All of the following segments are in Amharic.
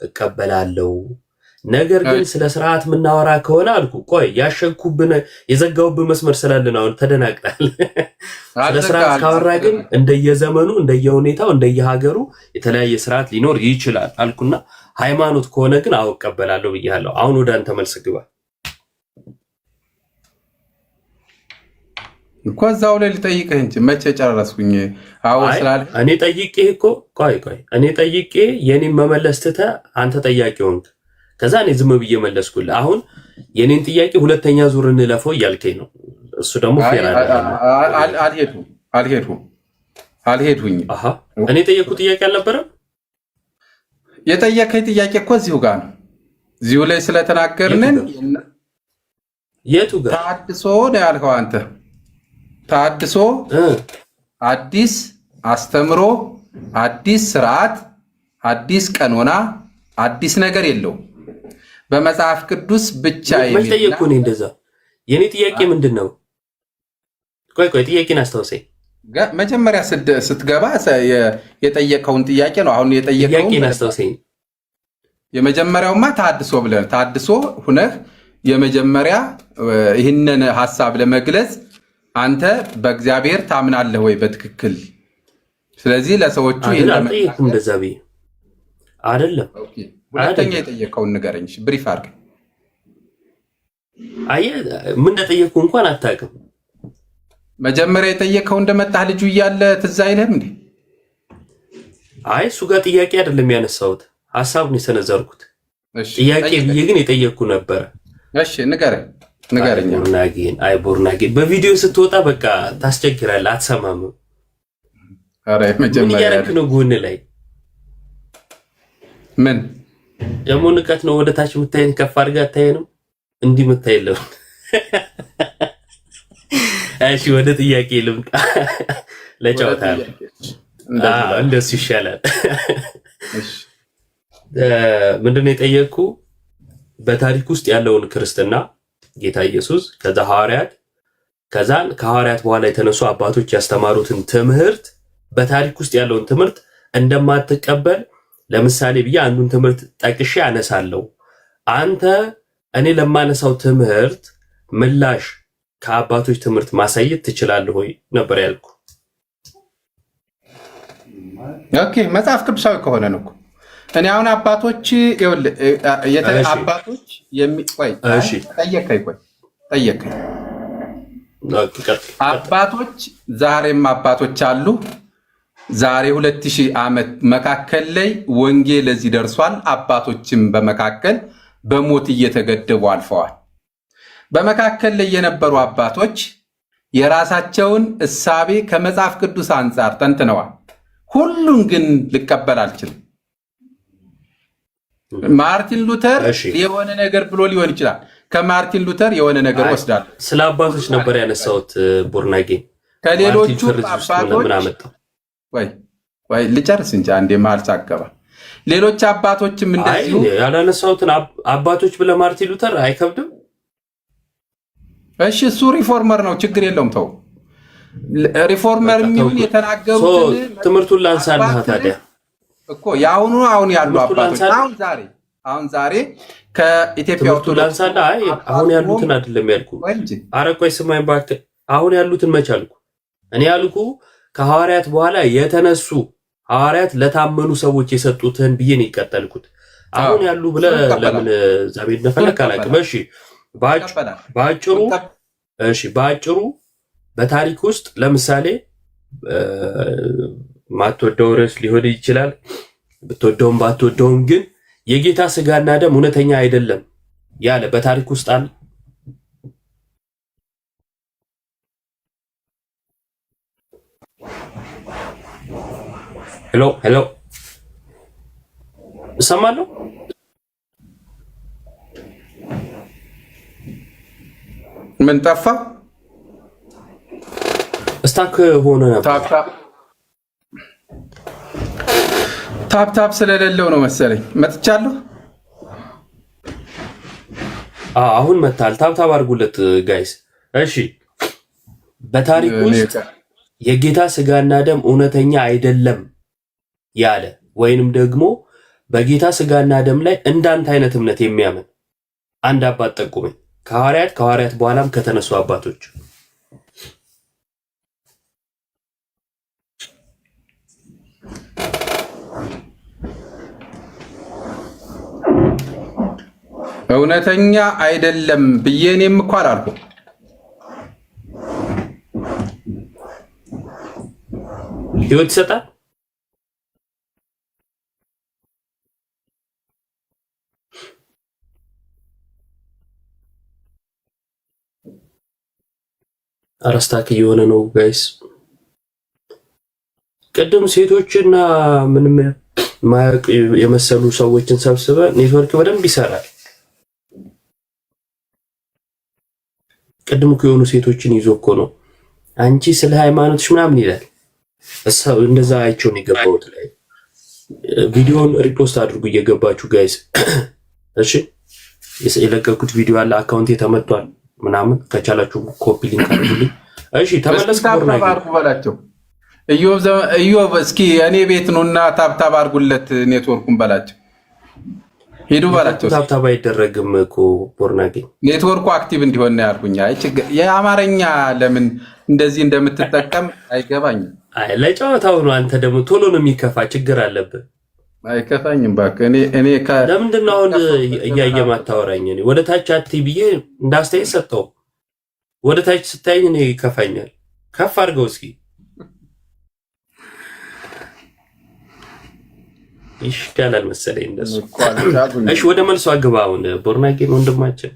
እቀበላለሁ። ነገር ግን ስለ ስርዓት ምናወራ ከሆነ አልኩ ቆይ ያሸኩብን የዘጋውብን መስመር ስላለን አሁን ተደናቅጣል። ስለ ስርዓት ካወራ ግን እንደየዘመኑ እንደየሁኔታው እንደየሀገሩ የተለያየ ስርዓት ሊኖር ይችላል አልኩና ሃይማኖት ከሆነ ግን አው እቀበላለሁ ብያለሁ። አሁን ወደ አንተ መልስ ግባ እኮ እዛው ላይ ልጠይቅህ እንጂ መቼ ጨረስኩኝ? አዎ ስላል እኔ ጠይቄ እኮ ቆይ እኔ ጠይቄ የኔን መመለስ ትተህ አንተ ጠያቂ ሆንክ። ከዛ እኔ ዝም ብዬ መለስኩልህ። አሁን የኔን ጥያቄ ሁለተኛ ዙር እንለፈው እያልከኝ ነው። እሱ ደግሞ ፌር አይደለም። አልሄድሁኝ። አሃ እኔ ጠየቅኩ ጥያቄ አልነበረም? የጠየቀኝ ጥያቄ እኮ እዚሁ ጋር ነው። እዚሁ ላይ ስለተናገርንን የቱ ጋር ታድሶ ነው ያልከው አንተ። ታድሶ አዲስ አስተምሮ፣ አዲስ ስርዓት፣ አዲስ ቀኖና፣ አዲስ ነገር የለውም። በመጽሐፍ ቅዱስ ብቻ የሚጠየቁ ነው። እንደዛ የኔ ጥያቄ ምንድነው? ቆይ ጥያቄን አስታውሰኝ። መጀመሪያ ስትገባ የጠየቀውን ጥያቄ ነው። አሁን የጠየቀውን ጥያቄን አስታውሰኝ። የመጀመሪያውማ ታድሶ ብለህ ታድሶ ሁነህ የመጀመሪያ ይህንን ሐሳብ ለመግለጽ አንተ በእግዚአብሔር ታምናለህ ወይ በትክክል? ስለዚህ ለሰዎቹ እንደዛ ብዬ አይደለም። ሁለተኛ የጠየቀውን ንገረኝ ብሪፍ አድርገህ። አየህ ምን እንደጠየቅኩ እንኳን አታውቅም። መጀመሪያ የጠየቀው እንደመጣህ ልጁ እያለ ትዝ አይልህም እንዴ? አይ እሱ ጋር ጥያቄ አይደለም ያነሳሁት፣ ሐሳብ ነው የሰነዘርኩት። ጥያቄ ብዬ ግን የጠየቅኩ ነበረ። እሺ ንገረኝ። ቦርናጌን በቪዲዮ ስትወጣ በቃ ታስቸግራለህ፣ አትሰማም። ምን እያደረክ ነው? ጎን ላይ ምን ደግሞ ንቀት ነው? ወደ ታች የምታየን ከፍ አድርገህ አታየንም? እንዲህ የምታየለው። እሺ ወደ ጥያቄ ልምጣ። ለጨዋታ እንደሱ ይሻላል። ምንድነው የጠየቅኩ? በታሪክ ውስጥ ያለውን ክርስትና ጌታ ኢየሱስ ከዛ ሐዋርያት ከዛን ከሐዋርያት በኋላ የተነሱ አባቶች ያስተማሩትን ትምህርት በታሪክ ውስጥ ያለውን ትምህርት እንደማትቀበል ለምሳሌ ብዬ አንዱን ትምህርት ጠቅሼ አነሳለሁ። አንተ እኔ ለማነሳው ትምህርት ምላሽ ከአባቶች ትምህርት ማሳየት ትችላለህ ወይ ነበር ያልኩ። ኦኬ መጽሐፍ ቅዱሳዊ ከሆነ ነው እኮ እኔ አሁን አባቶች አባቶች ጠየቀኝ አባቶች ዛሬም አባቶች አሉ። ዛሬ 2000 ዓመት መካከል ላይ ወንጌል ለዚህ ደርሷል። አባቶችም በመካከል በሞት እየተገደቡ አልፈዋል። በመካከል ላይ የነበሩ አባቶች የራሳቸውን እሳቤ ከመጽሐፍ ቅዱስ አንጻር ተንትነዋል። ሁሉን ግን ልቀበል አልችልም። ማርቲን ሉተር የሆነ ነገር ብሎ ሊሆን ይችላል። ከማርቲን ሉተር የሆነ ነገር ወስዳል። ስለ አባቶች ነበር ያነሳሁት። ቦርናጌ ከሌሎቹ አባቶች ወይ ልጨርስ እንጂ አንዴ መሀል ሳገባ ሌሎች አባቶችም እንደዚሁ ያላነሳሁትን አባቶች ብለ ማርቲን ሉተር አይከብድም? እሺ እሱ ሪፎርመር ነው፣ ችግር የለውም። ተው ሪፎርመር የሚሆን የተናገሩትን ትምህርቱን ላንሳልህ ታዲያ እኮ ያሁኑ አሁን ያሉ አባቶች አሁን ዛሬ ከኢትዮጵያ ኦርቶዶክስ አሁን ያሉትን አይደለም ያልኩ። ኧረ ቆይ ስማኝ እባክህ። አሁን ያሉትን መች አልኩ? እኔ ያልኩ ከሐዋርያት በኋላ የተነሱ ሐዋርያት ለታመኑ ሰዎች የሰጡትን ብዬ ነው የቀጠልኩት። አሁን ያሉ ብለህ ለምን ዛቤት ነፈለክ አላውቅም። በአጭሩ በታሪክ ውስጥ ለምሳሌ ማትወደው ርዕስ ሊሆን ይችላል፣ ብትወደውም ባትወደውም ግን የጌታ ስጋና ደም እውነተኛ አይደለም ያለ በታሪክ ውስጥ አለ። ሄሎ እሰማለሁ። ምን ጠፋ? እስታክ ሆነ ነበር። ታፕታፕ ስለሌለው ነው መሰለኝ። መጥቻለሁ። አሁን መታል። ታፕታፕ አድርጉለት ጋይስ። እሺ በታሪክ ውስጥ የጌታ ስጋና ደም እውነተኛ አይደለም ያለ ወይንም ደግሞ በጌታ ስጋና ደም ላይ እንዳንተ አይነት እምነት የሚያምን አንድ አባት ጠቁመኝ። ከሐዋርያት በኋላም ከተነሱ አባቶች እውነተኛ አይደለም ብዬ እኔም እኮ አላልኩም። ሕይወት ይሰጣል። አረስታክ እየሆነ ነው ጋይስ። ቅድም ሴቶችና ምንም ማያውቅ የመሰሉ ሰዎችን ሰብስበ ኔትወርክ በደንብ ይሰራል። ቅድም እኮ የሆኑ ሴቶችን ይዞ እኮ ነው አንቺ ስለ ሃይማኖትሽ ምናምን ይላል። እንደዛ አይቼው ነው የገባሁት ላይ ቪዲዮውን ሪፖስት አድርጉ እየገባችሁ ጋይስ። እሺ የለቀኩት ቪዲዮ አለ፣ አካውንቴ ተመቷል ምናምን ከቻላችሁ ኮፒ ሊንክ አድርጉልኝ። እሺ ተመለስ በላቸው። ኢዮብ እስኪ እኔ ቤት ነውና ታብታብ አድርጉለት ኔትወርኩን በላቸው። ሄዱ በላቸው። ታብታብ አይደረግም እኮ ቦርናጌ ኔትወርኩ አክቲቭ እንዲሆን ያልኩኝ። አይ የአማርኛ ለምን እንደዚህ እንደምትጠቀም አይገባኝም። አይ ለጨዋታው ነው። አንተ ደግሞ ቶሎ ነው የሚከፋ። ችግር አለብህ። አይከፋኝም እባክህ። እኔ ለምንድን ነው አሁን እያየ ማታወራኝ? እኔ ወደ ታች አትይ ብዬ እንዳስተያየት ሰጠው። ወደ ታች ስታይኝ እኔ ይከፋኛል። ከፍ አድርገው እስኪ። ይሻላል መሰለኝ እንደሱ። እሺ ወደ መልሶ አግባ። አሁን ቦርናጌን ወንድማችን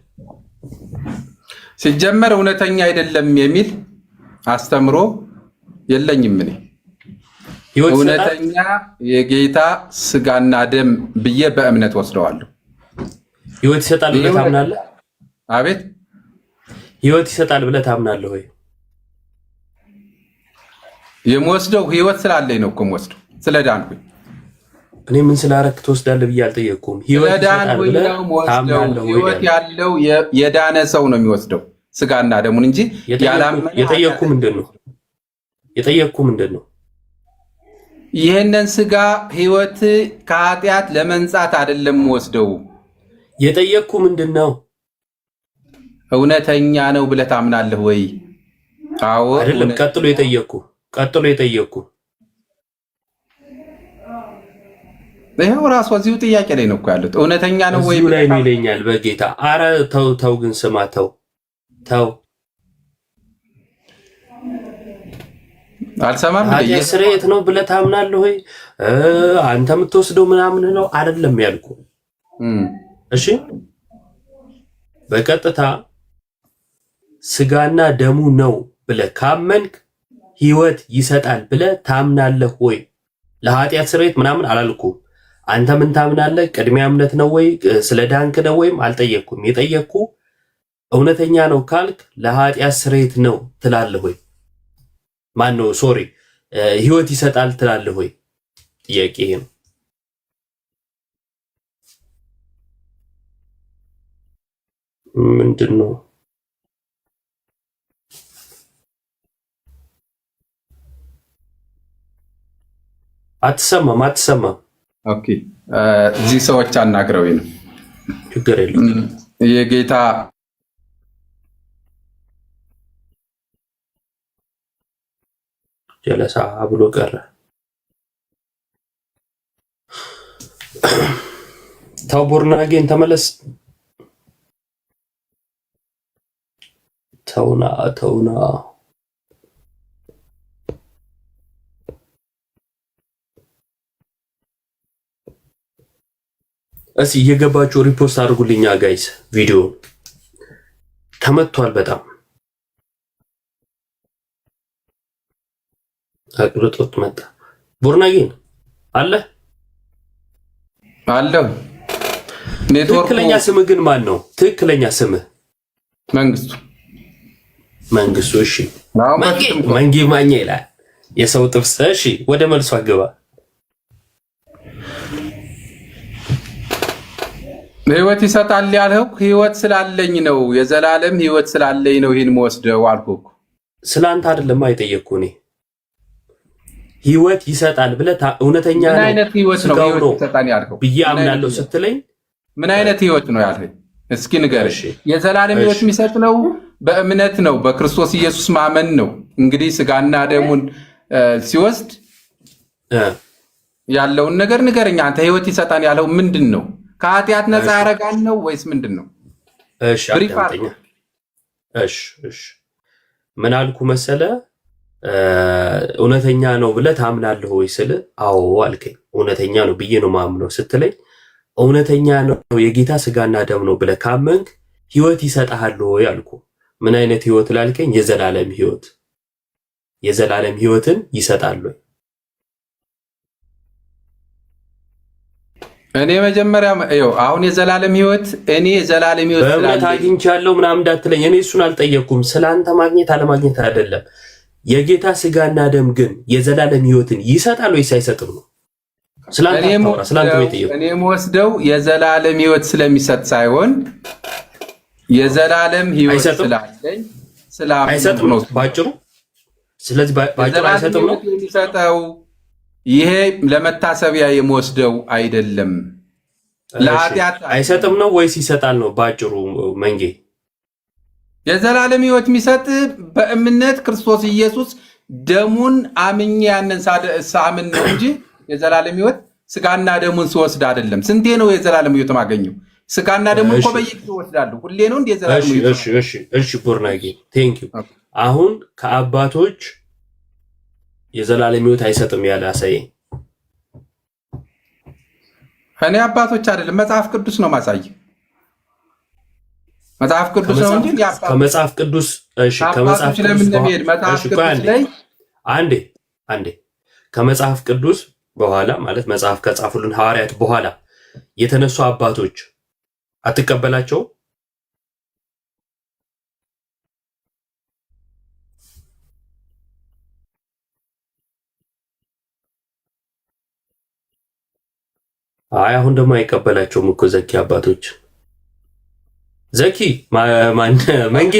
ሲጀመር እውነተኛ አይደለም የሚል አስተምሮ የለኝም። እኔ እውነተኛ የጌታ ስጋና ደም ብዬ በእምነት ወስደዋለሁ። ሕይወት ይሰጣል ብለህ ታምናለህ? አቤት ሕይወት ይሰጣል ብለህ ታምናለህ ወይ? የምወስደው ሕይወት ስላለኝ ነው እኮ የምወስደው፣ ስለዳንኩኝ። እኔ ምን ስላረክ ትወስዳለህ ብዬ አልጠየቅኩም። ሕይወት ይሰጣል ብለህ ታምናለህ ወይ? ሕይወት ያለው የዳነ ሰው ነው የሚወስደው ስጋና ደሙን እንጂ ያላመነ። የጠየቅኩህ ምንድን ነው? ይህንን ስጋ ሕይወት ከኃጢአት ለመንጻት አይደለም ወስደው። የጠየቅኩህ ምንድን ነው? እውነተኛ ነው ብለህ ታምናለህ ወይ? አዎ አይደለም። ቀጥሎ የጠየቅኩህ ይሄው ራሱ እዚሁ ጥያቄ ላይ ነው እኮ ያሉት። እውነተኛ ነው ወይ ላይ ይለኛል በጌታ። አረ ተው ግን ስማ፣ ተው አልሰማም። ኃጢአት ስርየት ነው ብለህ ታምናለህ ወይ? አንተ የምትወስደው ምናምን ነው አይደለም ያልኩ። እሺ በቀጥታ ስጋና ደሙ ነው ብለህ ካመንክ ሕይወት ይሰጣል ብለህ ታምናለህ ወይ? ለኃጢአት ስርየት ምናምን አላልኩም። አንተ ምን ታምናለህ? ቅድሚያ እምነት ነው ወይ ስለ ዳንክ ነው ወይም አልጠየቅኩም። የጠየቅኩ እውነተኛ ነው ካልክ ለኃጢአት ስርየት ነው ትላለህ ወይ? ማን ነው ሶሪ ሕይወት ይሰጣል ትላለህ ወይ? ጥያቄ ይሄ ነው። ምንድን ነው? አትሰማም። ኦኬ እዚህ ሰዎች አናግረውኝ ነው። ችግር የለም። የጌታ ጀለሳ ብሎ ቀረ። ተው ቦርናጌን ተመለስ። ተውና እስኪ እየገባችሁ ሪፖስት አድርጉልኛ ጋይስ። ቪዲዮ ተመቷል በጣም አቅርጦት መጣ። ቦርናጌን አለ ትክክለኛ ስምህ ግን ማን ነው? ትክክለኛ ስምህ መንግስቱ። እሺ መንጌ ማኛ ይላል የሰው ጥብስ። እሺ ወደ መልሶ አገባ። ሕይወት ይሰጣል ያልኸው ሕይወት ስላለኝ ነው፣ የዘላለም ሕይወት ስላለኝ ነው ይህን መወስደው አልኩህ። ስላንተ አይደለም የጠየቅኩህ እኔ። ህይወት ይሰጣል ብለህ እውነተኛ ነው ምን አይነት ህይወት ነው ህይወት ይሰጣል ያልከው ብዬ አምናለሁ ስትለኝ ምን አይነት ህይወት ነው ያልከኝ? እስኪ ንገረኝ። የዘላለም ህይወት የሚሰጥ ነው በእምነት ነው በክርስቶስ ኢየሱስ ማመን ነው። እንግዲህ ስጋና ደሙን ሲወስድ ያለውን ነገር ንገረኝ። አንተ ህይወት ይሰጣል ያለው ምንድን ነው? ከኃጢአት ነፃ ያደርጋል ነው ወይስ ምንድን ነው? እሺ ምን አልኩ መሰለ? እውነተኛ ነው ብለህ ታምናለህ ወይ ስል አዎ አልከኝ። እውነተኛ ነው ብዬ ነው ማምነው ስትለኝ እውነተኛ ነው የጌታ ስጋና ደም ነው ብለህ ካመንክ ህይወት ይሰጣል ወይ አልኩ። ምን አይነት ህይወት ላልከኝ የዘላለም ህይወት። የዘላለም ህይወትን ይሰጣል ወይ? እኔ መጀመሪያ አሁን የዘላለም ህይወት በእምነት አግኝቻለሁ ምናምን እንዳትለኝ። እኔ እሱን አልጠየቅኩም። ስለአንተ ማግኘት አለማግኘት አይደለም። የጌታ ስጋና ደም ግን የዘላለም ህይወትን ይሰጣል ወይስ አይሰጥም ነው? እኔ የምወስደው የዘላለም ህይወት ስለሚሰጥ ሳይሆን የዘላለም ህይወት ስላለኝ አይሰጥም ነው ባጭሩ። ስለዚህ ባጭሩ አይሰጥም ነው የሚሰጠው። ይሄ ለመታሰቢያ የምወስደው አይደለም። ለኃጢአት አይሰጥም ነው ወይስ ይሰጣል ነው ባጭሩ መንጌ? የዘላለም ህይወት የሚሰጥ በእምነት ክርስቶስ ኢየሱስ ደሙን አምኜ ያንን ሳምን ነው እንጂ የዘላለም ህይወት ስጋና ደሙን ስወስድ አይደለም። ስንቴ ነው የዘላለም ህይወት ማገኘው? ስጋና ደሙን እኮ በየጊዜው እወስዳለሁ። ሁሌ ነው እንደ የዘላለም ህይወት። እሺ ቡርናጌ ቴንክ ዩ። አሁን ከአባቶች የዘላለም ህይወት አይሰጥም ያለ አሳየኝ። እኔ አባቶች አይደለም መጽሐፍ ቅዱስ ነው ማሳየ። መጽሐፍ ቅዱስ ነው እንጂ ከመጽሐፍ ቅዱስ ከመጽሐፍ ቅዱስ ላይ አንዴ ከመጽሐፍ ቅዱስ በኋላ ማለት መጽሐፍ ከጻፉልን ሐዋርያት በኋላ የተነሱ አባቶች አትቀበላቸው? አይ አሁን ደግሞ አይቀበላቸውም እኮ ዘኪ አባቶች። ዘኪ መንጌ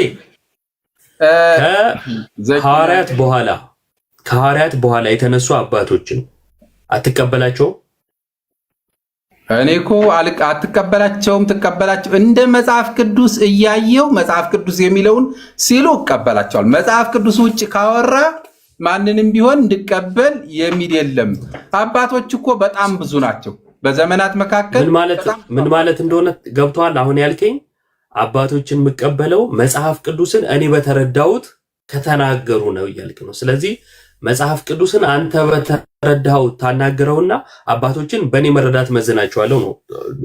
ከሐዋርያት በኋላ የተነሱ አባቶችን አትቀበላቸው? እኔ እኮ አትቀበላቸውም። ትቀበላቸው እንደ መጽሐፍ ቅዱስ እያየው መጽሐፍ ቅዱስ የሚለውን ሲሉ እቀበላቸዋል። መጽሐፍ ቅዱስ ውጭ ካወራ ማንንም ቢሆን እንድቀበል የሚል የለም። አባቶች እኮ በጣም ብዙ ናቸው በዘመናት መካከል። ምን ማለት እንደሆነ ገብቷል አሁን ያልከኝ? አባቶችን የምቀበለው መጽሐፍ ቅዱስን እኔ በተረዳሁት ከተናገሩ ነው እያልክ ነው። ስለዚህ መጽሐፍ ቅዱስን አንተ በተረዳኸው ታናገረውና አባቶችን በእኔ መረዳት መዝናቸዋለሁ ነው።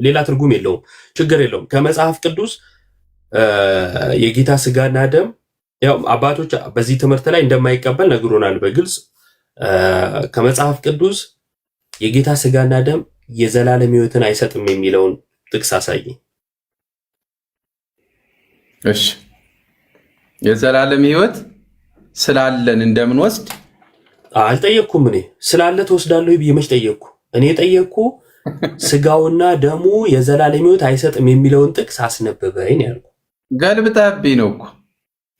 ሌላ ትርጉም የለውም፣ ችግር የለውም። ከመጽሐፍ ቅዱስ የጌታ ስጋና ደም ያው አባቶች በዚህ ትምህርት ላይ እንደማይቀበል ነግሮናል በግልጽ። ከመጽሐፍ ቅዱስ የጌታ ስጋና ደም የዘላለም ህይወትን አይሰጥም የሚለውን ጥቅስ አሳየኝ። እሺ የዘላለም ህይወት ስላለን እንደምንወስድ አልጠየቅኩም። እኔ ስላለ ትወስዳለህ ብዬ መች ጠየቅኩ? እኔ ጠየቅኩ ስጋውና ደሙ የዘላለም ህይወት አይሰጥም የሚለውን ጥቅስ አስነብበኝ ያልኩ። ገልብጠብኝ ነው እኮ።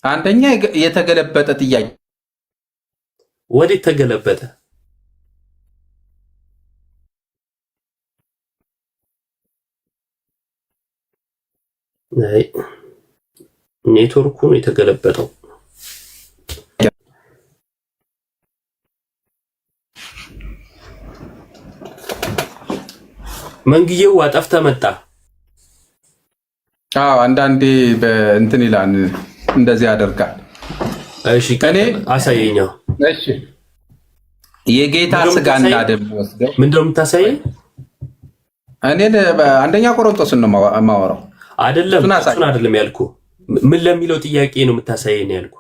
አንደኛ የተገለበጠ ጥያቄ። ወዴት ተገለበጠ? ኔትወርኩ ነው የተገለበጠው። መንግዬው አጠፍተህ መጣ። አንዳንዴ በእንትን ይላል እንደዚህ ያደርጋል። እሺ እኔ አሳየኝ። እሺ የጌታ ስጋና ደም ወስደው ምንድነው የምታሳየኝ? እኔ አንደኛ ቆሮንቶስን ነው የማወራው። አይደለም እሱን አይደለም ያልኩ። ምን ለሚለው ጥያቄ ነው የምታሳየኝ ያልኩ።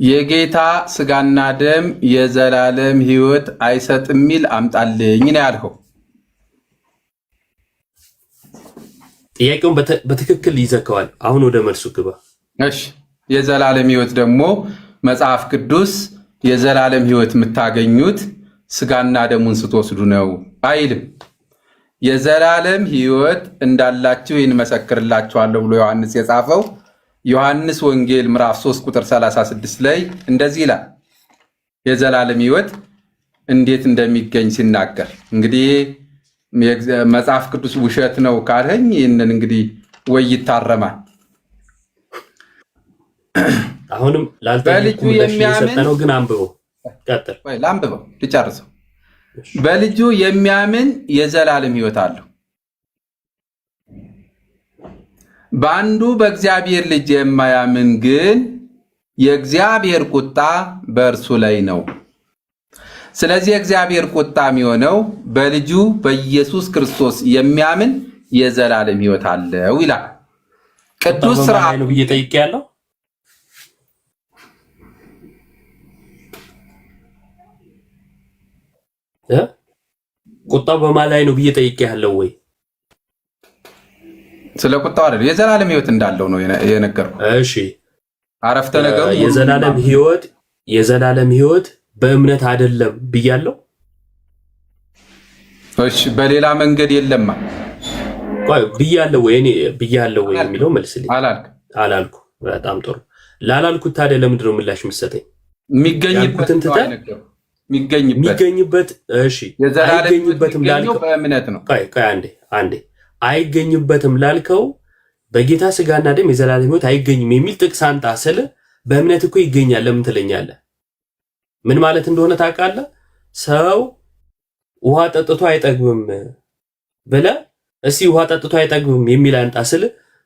የጌታ ስጋና ደም የዘላለም ህይወት አይሰጥም የሚል አምጣልኝ ነው ያልከው። ጥያቄውን በትክክል ይዘከዋል። አሁን ወደ መልሱ ግባ። እሺ የዘላለም ህይወት ደግሞ መጽሐፍ ቅዱስ የዘላለም ህይወት የምታገኙት ስጋና ደሙን ስትወስዱ ነው አይልም። የዘላለም ህይወት እንዳላችሁ ይህን መሰክርላችኋለሁ ብሎ ዮሐንስ የጻፈው ዮሐንስ ወንጌል ምዕራፍ 3 ቁጥር 36 ላይ እንደዚህ ይላል። የዘላለም ሕይወት እንዴት እንደሚገኝ ሲናገር እንግዲህ መጽሐፍ ቅዱስ ውሸት ነው ካልኸኝ ይህንን እንግዲህ ወይ ይታረማል። አሁንም ላልጠየቁ የሚያምን ግን አንብበው ቀጥል። ወይ ላንብበው ልጨርሰው። በልጁ የሚያምን የዘላለም ሕይወት አለው። በአንዱ በእግዚአብሔር ልጅ የማያምን ግን የእግዚአብሔር ቁጣ በእርሱ ላይ ነው። ስለዚህ የእግዚአብሔር ቁጣ የሚሆነው በልጁ በኢየሱስ ክርስቶስ የሚያምን የዘላለም ሕይወት አለው ይላል። ቅዱስ ሥርዓት ነው ብዬ ጠይቄያለሁ። ቁጣው በማን ላይ ነው ብዬ ጠይቄያለሁ ወይ? ስለ ቁጣው አይደል፣ የዘላለም ሕይወት እንዳለው ነው የነገርኩህ። እሺ አረፍተ ነገሩ የዘላለም ሕይወት በእምነት አይደለም ብያለሁ። እሺ በሌላ መንገድ የለማ ቆይ ብያለሁ ወይ? እኔ ብያለሁ ወይ የሚለው መልስልኝ። አላልኩ። በጣም ጥሩ። ላላልኩት ታዲያ ለምንድን ነው ምላሽ የምትሰጠኝ? የሚገኝበት እሺ አይገኝበትም ላልከው በእምነት ነው። ቆይ አንዴ አይገኝበትም ላልከው በጌታ ስጋና ደም የዘላለም ሕይወት አይገኝም የሚል ጥቅስ አንጣ ስል በእምነት እኮ ይገኛል ለምን ትለኛለህ? ምን ማለት እንደሆነ ታውቃለህ? ሰው ውሃ ጠጥቶ አይጠግብም ብለህ እስኪ ውሃ ጠጥቶ አይጠግብም የሚል አንጣ ስል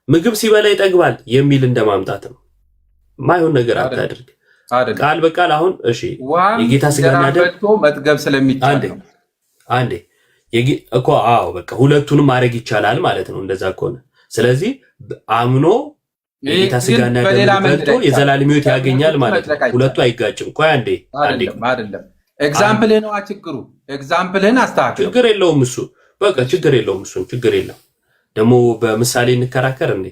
ምግብ ሲበላ ይጠግባል የሚል እንደማምጣት ነው። ማይሆን ነገር አታድርግ። ቃል በቃል አሁን እሺ የጌታ ስጋና ደም መጥገብ ስለሚቻል ነው። አንዴ እኮ አዎ በቃ ሁለቱንም ማድረግ ይቻላል ማለት ነው እንደዛ ከሆነ። ስለዚህ አምኖ የጌታ ስጋና ደም በልቶ የዘላለም ሕይወት ያገኛል ማለት ነው። ሁለቱ አይጋጭም። ቆይ አንዴ አይደለም ኤግዛምፕልህ ነው ችግሩ። ኤግዛምፕልህን አስተካክል። ችግር የለውም እሱ በቃ ችግር የለውም እሱ ችግር የለም። ደግሞ በምሳሌ እንከራከር እንዴ?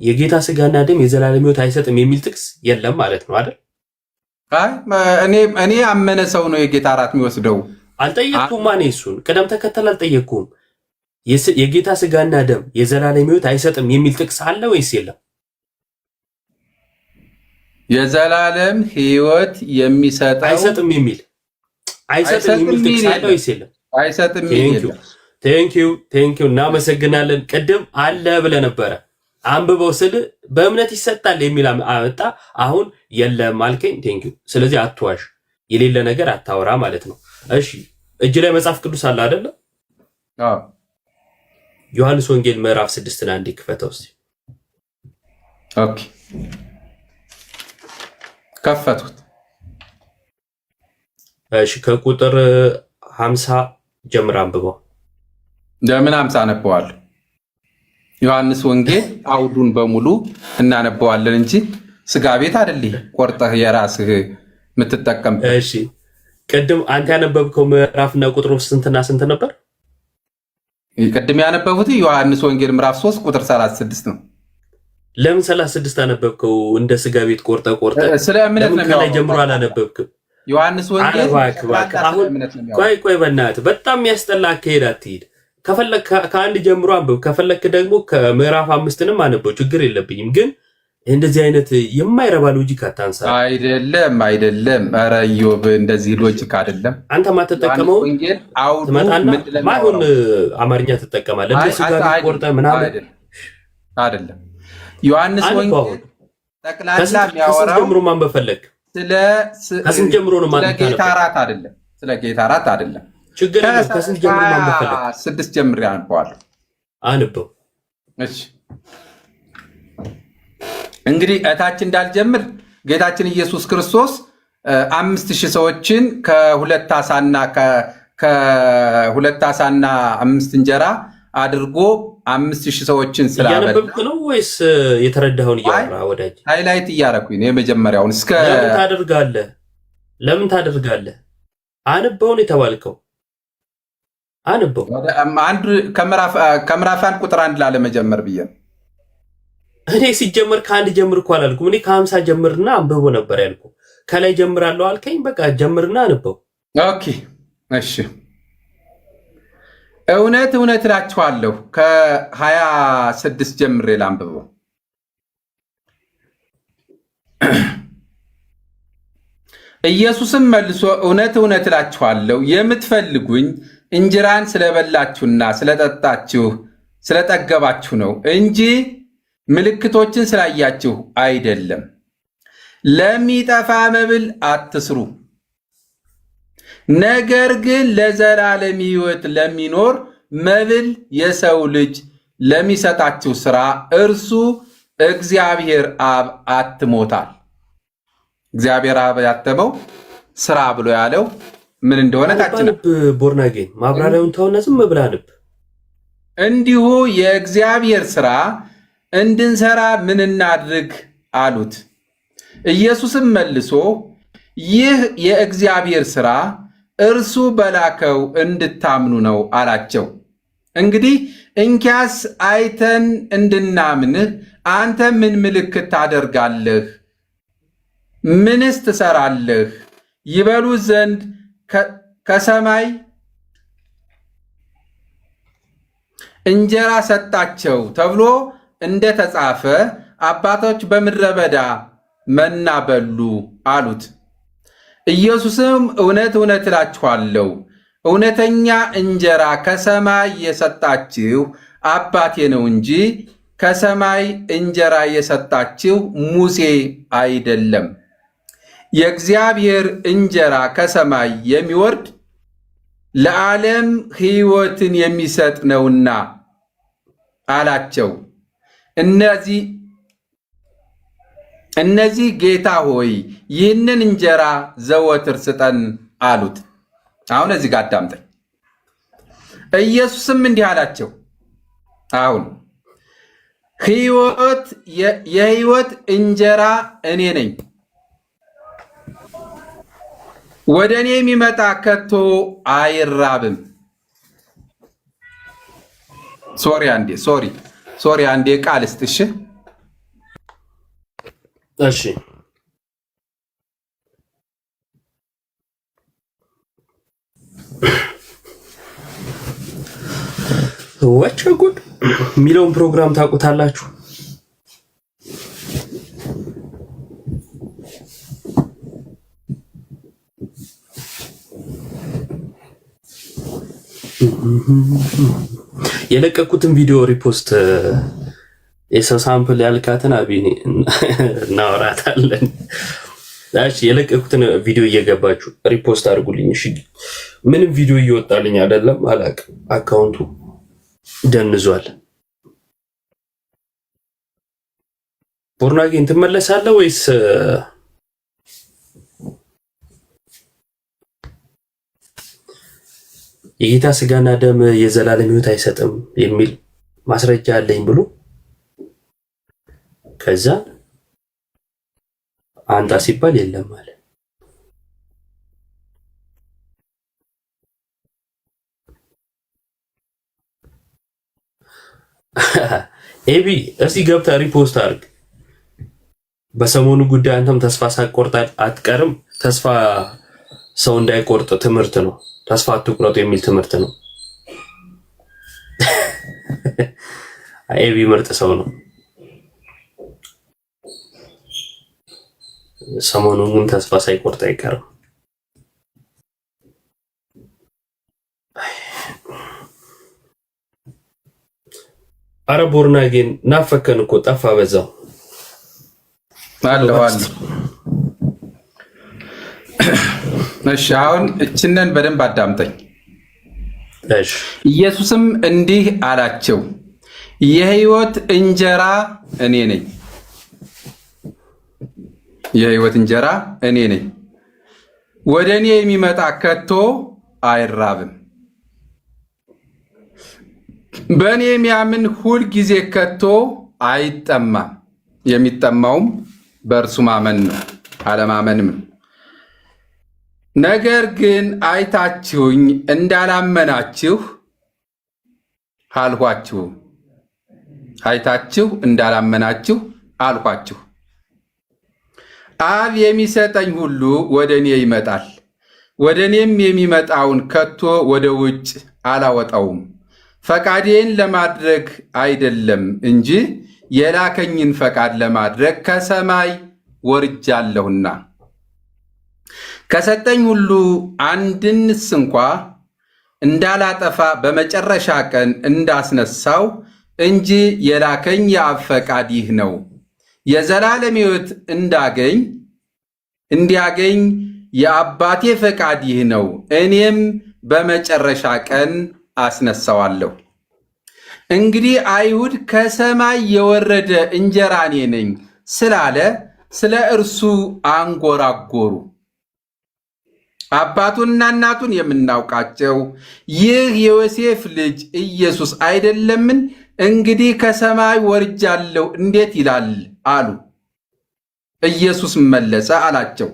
የጌታ ስጋና ደም የዘላለም ሕይወት አይሰጥም የሚል ጥቅስ የለም ማለት ነው አይደል? እኔ አመነ ሰው ነው የጌታ እራት የሚወስደው። አልጠየቅኩም። ማን እሱን ቅደም ተከተል አልጠየቅኩም። የጌታ ስጋና ደም የዘላለም ሕይወት አይሰጥም የሚል ጥቅስ አለ ወይስ የለም? የዘላለም ሕይወት የሚሰጠው አይሰጥም የሚል ጥቅስ አለ ወይስ የለም? አይሰጥም። ቴንኪው እናመሰግናለን። ቅድም አለ ብለህ ነበረ አንብበው ስል በእምነት ይሰጣል የሚል አመጣ። አሁን የለም አልከኝ። ቴንኪው። ስለዚህ አትዋሽ፣ የሌለ ነገር አታወራ ማለት ነው። እሺ እጅ ላይ መጽሐፍ ቅዱስ አለ አይደለ? ዮሐንስ ወንጌል ምዕራፍ 6 አንዴ ክፈተው እስቲ። ኦኬ ከፈቱት። እሺ ከቁጥር 50 ጀምር አንብበው። ለምን 50 አነበዋለሁ? ዮሐንስ ወንጌል አውዱን በሙሉ እናነበዋለን እንጂ ስጋ ቤት አይደል ቆርጠህ የራስህ የምትጠቀም። እሺ ቅድም አንተ ያነበብከው ምዕራፍና ቁጥሩ ስንትና ስንት ነበር? ቅድም ያነበቡት ዮሐንስ ወንጌል ምዕራፍ 3 ቁጥር 36 ነው። ለምን 36 አነበብከው? እንደ ስጋ ቤት ቆርጠ ስለ እምነት ነው ከላይ ጀምሮ አላነበብክም? ዮሐንስ ወንጌል ቆይ በእናትህ በጣም የሚያስጠላ አካሄድ አትሂድ። ከፈለክ ከአንድ ጀምሮ አንብብ፣ ከፈለክ ደግሞ ከምዕራፍ 5ንም አነበው፣ ችግር የለብኝም። ግን እንደዚህ አይነት የማይረባ ሎጂክ አታንሳ። አይደለም። ኧረ ኢዮብ እንደዚህ ሎጂክ አይደለም። አንተ ማትጠቀመው ትመጣና ማይሆን አማርኛ ትጠቀማለህ። እንደ ስጋ ቆርጠ ምናምን አይደለም። ዮሐንስ ወንጌል ጠቅላላ የሚያወራው ጀምሮ ማንበብ ፈለክ? ከስንት ጀምሮ ነው ማለት ነው? ስለ ጌታ እራት አይደለም። ችግር የለም። ከስንት ጀምሮ ማንበብ ፈለክ? 6 ጀምሬ አነበዋለሁ። አንበው። እሺ እንግዲህ እታች እንዳልጀምር ጌታችን ኢየሱስ ክርስቶስ 5000 ሰዎችን ከሁለት ዓሣና 5 እንጀራ አድርጎ 5000 ሰዎችን ስላበላ እያነበብክ ነው ወይስ የተረዳኸውን እያወራ? ወዳጅ ሃይላይት እያደረኩኝ ነው። የመጀመሪያውን እስከ ለምን ታደርጋለህ? አንበውን የተባልከው አንበው። አንድ ከምዕራፍ 1 ቁጥር 1 ላለመጀመር ብዬ ነው። እኔ ሲጀመር ከአንድ ጀምር እኮ አላልኩም። እኔ ከ50 ጀምርና አንብቦ ነበር ያልኩ። ከላይ ጀምራለሁ አልከኝ። በቃ ጀምርና አንበው። ኦኬ እሺ። እውነት እላችኋለሁ ከ26 ጀምሬ ላንብበው። ኢየሱስም መልሶ እውነት እውነት እላችኋለሁ የምትፈልጉኝ እንጀራን ስለበላችሁና ስለጠጣችሁ ስለጠገባችሁ ነው እንጂ ምልክቶችን ስላያችሁ አይደለም። ለሚጠፋ መብል አትስሩ፣ ነገር ግን ለዘላለም ሕይወት ለሚኖር መብል የሰው ልጅ ለሚሰጣችሁ ሥራ እርሱ እግዚአብሔር አብ አትሞታል። እግዚአብሔር አብ ያተመው ሥራ ብሎ ያለው ምን እንደሆነ ታችነ ቦርናጌን ማብራሪያውን ተውነ ዝም ብላንብ እንዲሁ የእግዚአብሔር ሥራ እንድንሰራ ምን እናድርግ አሉት። ኢየሱስም መልሶ ይህ የእግዚአብሔር ሥራ እርሱ በላከው እንድታምኑ ነው አላቸው። እንግዲህ እንኪያስ አይተን እንድናምንህ አንተ ምን ምልክት ታደርጋለህ? ምንስ ትሰራለህ? ይበሉ ዘንድ ከሰማይ እንጀራ ሰጣቸው ተብሎ እንደተጻፈ አባቶች በምድረ በዳ መና በሉ አሉት። ኢየሱስም እውነት እውነት እላችኋለሁ እውነተኛ እንጀራ ከሰማይ የሰጣችሁ አባቴ ነው እንጂ ከሰማይ እንጀራ የሰጣችሁ ሙሴ አይደለም። የእግዚአብሔር እንጀራ ከሰማይ የሚወርድ ለዓለም ሕይወትን የሚሰጥ ነውና አላቸው። እነዚህ ጌታ ሆይ ይህንን እንጀራ ዘወትር ስጠን አሉት። አሁን እዚህ ጋር አዳምጠኝ። ኢየሱስም እንዲህ አላቸው፣ አሁን የሕይወት እንጀራ እኔ ነኝ። ወደ እኔ የሚመጣ ከቶ አይራብም። ሶሪ አንዴ ቃል ስትሽ እሺ ወቸ ጉድ የሚለውን ፕሮግራም ታውቁታላችሁ? የለቀኩትን ቪዲዮ ሪፖስት የሰው ሳምፕል ያልካትን አቢኒ እናወራታለን። እሺ የለቀኩትን ቪዲዮ እየገባችሁ ሪፖስት አድርጉልኝ። እሺ ምንም ቪዲዮ እየወጣልኝ አይደለም፣ አላቅም። አካውንቱ ደንዟል። ቦርናጌን ትመለሳለህ ወይስ የጌታ ስጋና ደም የዘላለም ሕይወት አይሰጥም የሚል ማስረጃ አለኝ ብሎ ከዛ አንጣ ሲባል የለም አለ። ኤቢ እስቲ ገብተህ ሪፖስት አድርግ። በሰሞኑ ጉዳይ አንተም ተስፋ ሳትቆርጥ አትቀርም። ተስፋ ሰው እንዳይቆርጥ ትምህርት ነው። ተስፋ አትቁረጡ የሚል ትምህርት ነው። ኤቢ ምርጥ ሰው ነው። ሰሞኑን ተስፋ ሳይቆርጥ አይቀርም። አረ ቦርናጌን ናፈከን እኮ ጠፋ በዛው አለው። እሺ አሁን እችነን በደንብ አዳምጠኝ። እሺ ኢየሱስም እንዲህ አላቸው፣ የሕይወት እንጀራ እኔ ነኝ። የሕይወት እንጀራ እኔ ነኝ። ወደ እኔ የሚመጣ ከቶ አይራብም፣ በእኔ የሚያምን ሁል ጊዜ ከቶ አይጠማም። የሚጠማውም በእርሱ ማመን ነው፣ አለማመንም ነው። ነገር ግን አይታችሁኝ እንዳላመናችሁ አልኋችሁ። አይታችሁ እንዳላመናችሁ አልኋችሁ። አብ የሚሰጠኝ ሁሉ ወደ እኔ ይመጣል፣ ወደ እኔም የሚመጣውን ከቶ ወደ ውጭ አላወጣውም። ፈቃዴን ለማድረግ አይደለም እንጂ የላከኝን ፈቃድ ለማድረግ ከሰማይ ወርጃለሁና ከሰጠኝ ሁሉ አንድንስ እንኳ እንዳላጠፋ በመጨረሻ ቀን እንዳስነሳው እንጂ የላከኝ የአብ ፈቃድ ይህ ነው፣ የዘላለም ሕይወት እንዲያገኝ የአባቴ ፈቃድ ይህ ነው፣ እኔም በመጨረሻ ቀን አስነሳዋለሁ። እንግዲህ አይሁድ ከሰማይ የወረደ እንጀራ እኔ ነኝ ስላለ ስለ እርሱ አንጎራጎሩ። አባቱንና እናቱን የምናውቃቸው ይህ የዮሴፍ ልጅ ኢየሱስ አይደለምን? እንግዲህ ከሰማይ ወርጃለሁ እንዴት ይላል አሉ። ኢየሱስ መለሰ አላቸው፣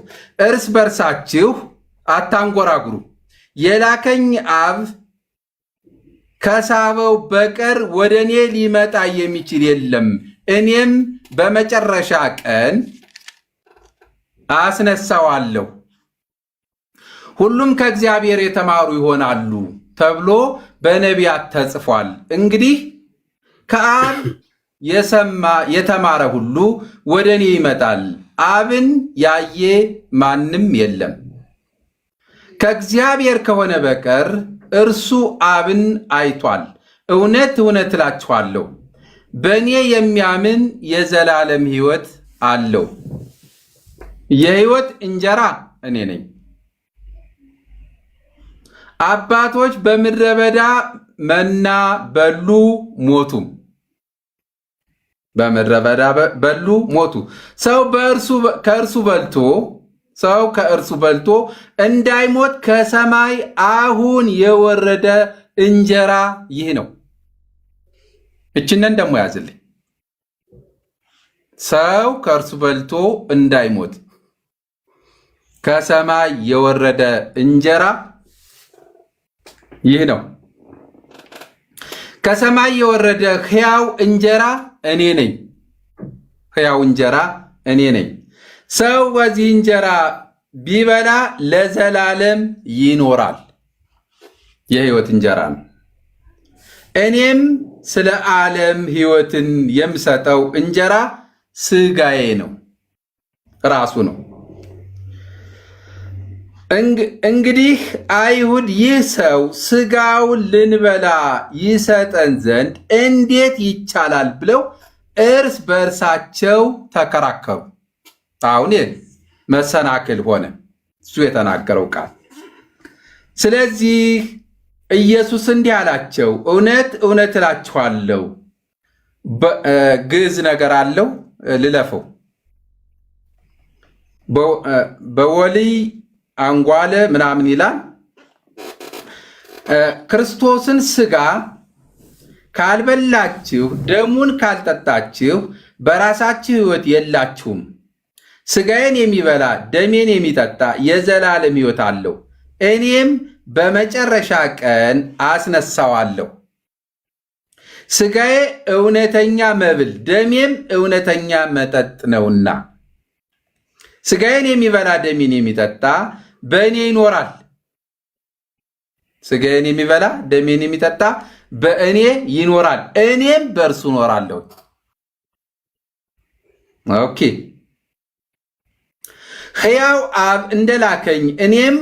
እርስ በርሳችሁ አታንጎራጉሩ። የላከኝ አብ ከሳበው በቀር ወደ እኔ ሊመጣ የሚችል የለም፣ እኔም በመጨረሻ ቀን አስነሳዋለሁ። ሁሉም ከእግዚአብሔር የተማሩ ይሆናሉ ተብሎ በነቢያት ተጽፏል። እንግዲህ ከአብ የተማረ ሁሉ ወደ እኔ ይመጣል፣ አብን ያየ ማንም የለም። ከእግዚአብሔር ከሆነ በቀር እርሱ አብን አይቷል። እውነት እውነት እላችኋለሁ በእኔ የሚያምን የዘላለም ሕይወት አለው። የሕይወት እንጀራ እኔ ነኝ። አባቶች በምድረ በዳ መና በሉ ሞቱም። በምድረ በዳ በሉ ሞቱ። ሰው ከእርሱ በልቶ እንዳይሞት ከሰማይ አሁን የወረደ እንጀራ ይህ ነው። እችነን ደግሞ ያዝልኝ። ሰው ከእርሱ በልቶ እንዳይሞት ከሰማይ የወረደ እንጀራ ይህ ነው። ከሰማይ የወረደ ሕያው እንጀራ እኔ ነኝ። ሕያው እንጀራ እኔ ነኝ። ሰው በዚህ እንጀራ ቢበላ ለዘላለም ይኖራል። የሕይወት እንጀራ ነው። እኔም ስለ ዓለም ሕይወትን የምሰጠው እንጀራ ሥጋዬ ነው፣ ራሱ ነው። እንግዲህ አይሁድ ይህ ሰው ሥጋውን ልንበላ ይሰጠን ዘንድ እንዴት ይቻላል ብለው እርስ በእርሳቸው ተከራከሩ። አሁን መሰናክል ሆነ እሱ የተናገረው ቃል። ስለዚህ ኢየሱስ እንዲህ አላቸው፣ እውነት እውነት እላችኋለሁ። ግዕዝ ነገር አለው ልለፈው። በወልይ አንጓለ ምናምን ይላል። ክርስቶስን ሥጋ ካልበላችሁ ደሙን ካልጠጣችሁ በራሳችሁ ሕይወት የላችሁም። ሥጋዬን የሚበላ ደሜን የሚጠጣ የዘላለም ሕይወት አለው፣ እኔም በመጨረሻ ቀን አስነሳዋለሁ። ሥጋዬ እውነተኛ መብል ደሜም እውነተኛ መጠጥ ነውና ሥጋዬን የሚበላ ደሜን የሚጠጣ በእኔ ይኖራል። ሥጋዬን የሚበላ ደሜን የሚጠጣ በእኔ ይኖራል፣ እኔም በእርሱ እኖራለሁ። ኦኬ። ሕያው አብ እንደላከኝ እኔም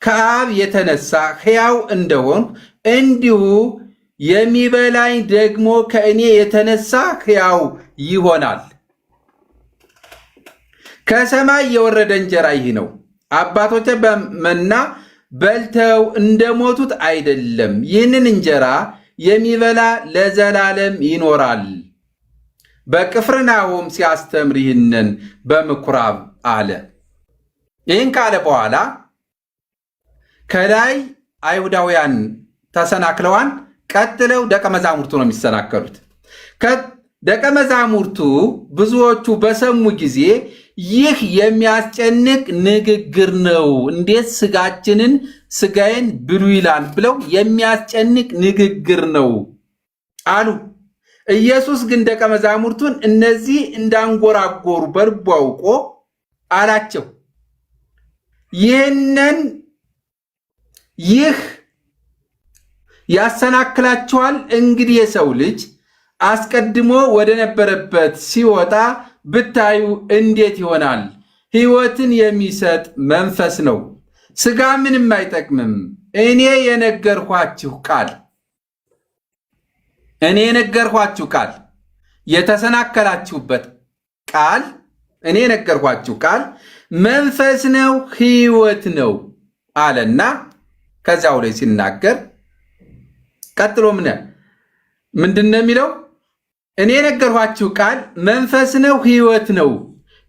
ከአብ የተነሳ ሕያው እንደሆንኩ እንዲሁ የሚበላኝ ደግሞ ከእኔ የተነሳ ሕያው ይሆናል። ከሰማይ የወረደ እንጀራ ይህ ነው። አባቶቼ በመና በልተው እንደሞቱት አይደለም፣ ይህንን እንጀራ የሚበላ ለዘላለም ይኖራል። በቅፍርናሆም ሲያስተምር ይህንን በምኩራብ አለ። ይህን ካለ በኋላ ከላይ አይሁዳውያን ተሰናክለዋን፣ ቀጥለው ደቀ መዛሙርቱ ነው የሚሰናከሉት። ደቀ መዛሙርቱ ብዙዎቹ በሰሙ ጊዜ ይህ የሚያስጨንቅ ንግግር ነው፣ እንዴት ሥጋዬን ብሉ ይላል ብለው የሚያስጨንቅ ንግግር ነው አሉ። ኢየሱስ ግን ደቀ መዛሙርቱን እነዚህ እንዳንጎራጎሩ በልቡ አውቆ አላቸው፣ ይህ ያሰናክላችኋል። እንግዲህ የሰው ልጅ አስቀድሞ ወደ ነበረበት ሲወጣ ብታዩ እንዴት ይሆናል? ሕይወትን የሚሰጥ መንፈስ ነው፣ ሥጋ ምንም አይጠቅምም። እኔ የነገርኳችሁ ቃል የተሰናከላችሁበት ቃል እኔ የነገርኳችሁ ቃል መንፈስ ነው፣ ሕይወት ነው አለና ከዚያው ላይ ሲናገር ቀጥሎ ምንድን ነው የሚለው? እኔ የነገርኳችሁ ቃል መንፈስ ነው፣ ሕይወት ነው።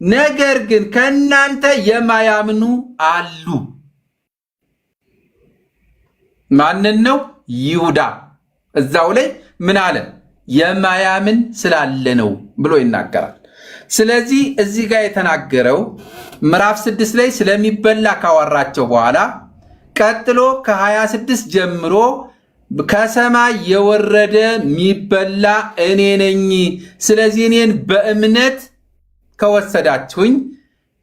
ነገር ግን ከእናንተ የማያምኑ አሉ። ማንን ነው? ይሁዳ። እዛው ላይ ምን አለ? የማያምን ስላለ ነው ብሎ ይናገራል። ስለዚህ እዚህ ጋር የተናገረው ምዕራፍ 6 ላይ ስለሚበላ ካወራቸው በኋላ ቀጥሎ ከ26 ጀምሮ ከሰማይ የወረደ የሚበላ እኔ ነኝ። ስለዚህ እኔን በእምነት ከወሰዳችሁኝ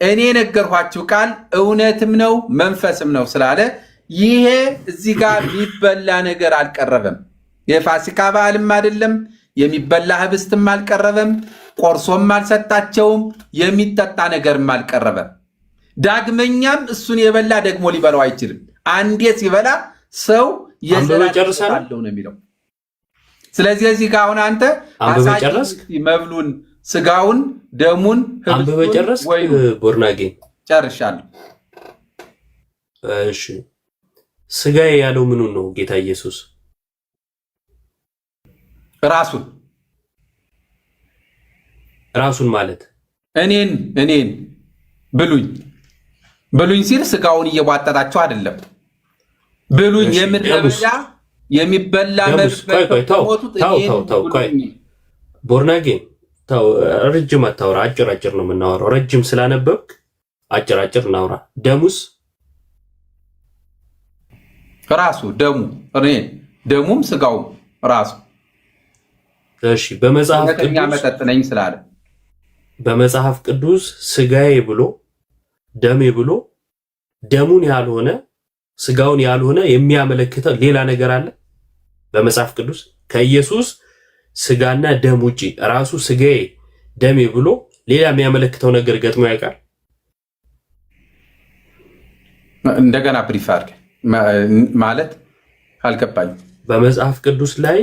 እኔ የነገርኳችሁ ቃል እውነትም ነው መንፈስም ነው ስላለ ይሄ እዚህ ጋር የሚበላ ነገር አልቀረበም። የፋሲካ በዓልም አይደለም፣ የሚበላ ህብስትም አልቀረበም፣ ቆርሶም አልሰጣቸውም፣ የሚጠጣ ነገርም አልቀረበም። ዳግመኛም እሱን የበላ ደግሞ ሊበላው አይችልም። አንዴ ሲበላ ሰው የዘላለም ነው የሚለው። ስለዚህ እዚህ ጋር አሁን አንተ መብሉን፣ ስጋውን፣ ደሙን አንብበ ጨረስ ወይ ቦርናጌ? ጨርሻለሁ። እሺ ስጋዬ ያለው ምኑን ነው ጌታ ኢየሱስ? ራሱን ማለት እኔን ብሉኝ ሲል ስጋውን እየቧጠጣቸው አይደለም። ብሉኝ የምትበላ የሚበላ ቦርናጌን ተው፣ ረጅም አታውራ፣ አጭር ነው የምናወራው። ረጅም ስላነበብክ አጭር እናውራ። ደሙስ ራሱ ደሙም ስጋውም ራሱ። እሺ በመጽሐፍ ቅዱስ መጠጥ ነኝ ስላለ በመጽሐፍ ቅዱስ ስጋዬ ብሎ ደሜ ብሎ ደሙን ያልሆነ ስጋውን ያልሆነ የሚያመለክተው ሌላ ነገር አለ በመጽሐፍ ቅዱስ? ከኢየሱስ ስጋና ደም ውጪ ራሱ ስጋዬ ደሜ ብሎ ሌላ የሚያመለክተው ነገር ገጥሞ ያውቃል? እንደገና ብሪፍ አድርግ ማለት አልገባኝ። በመጽሐፍ ቅዱስ ላይ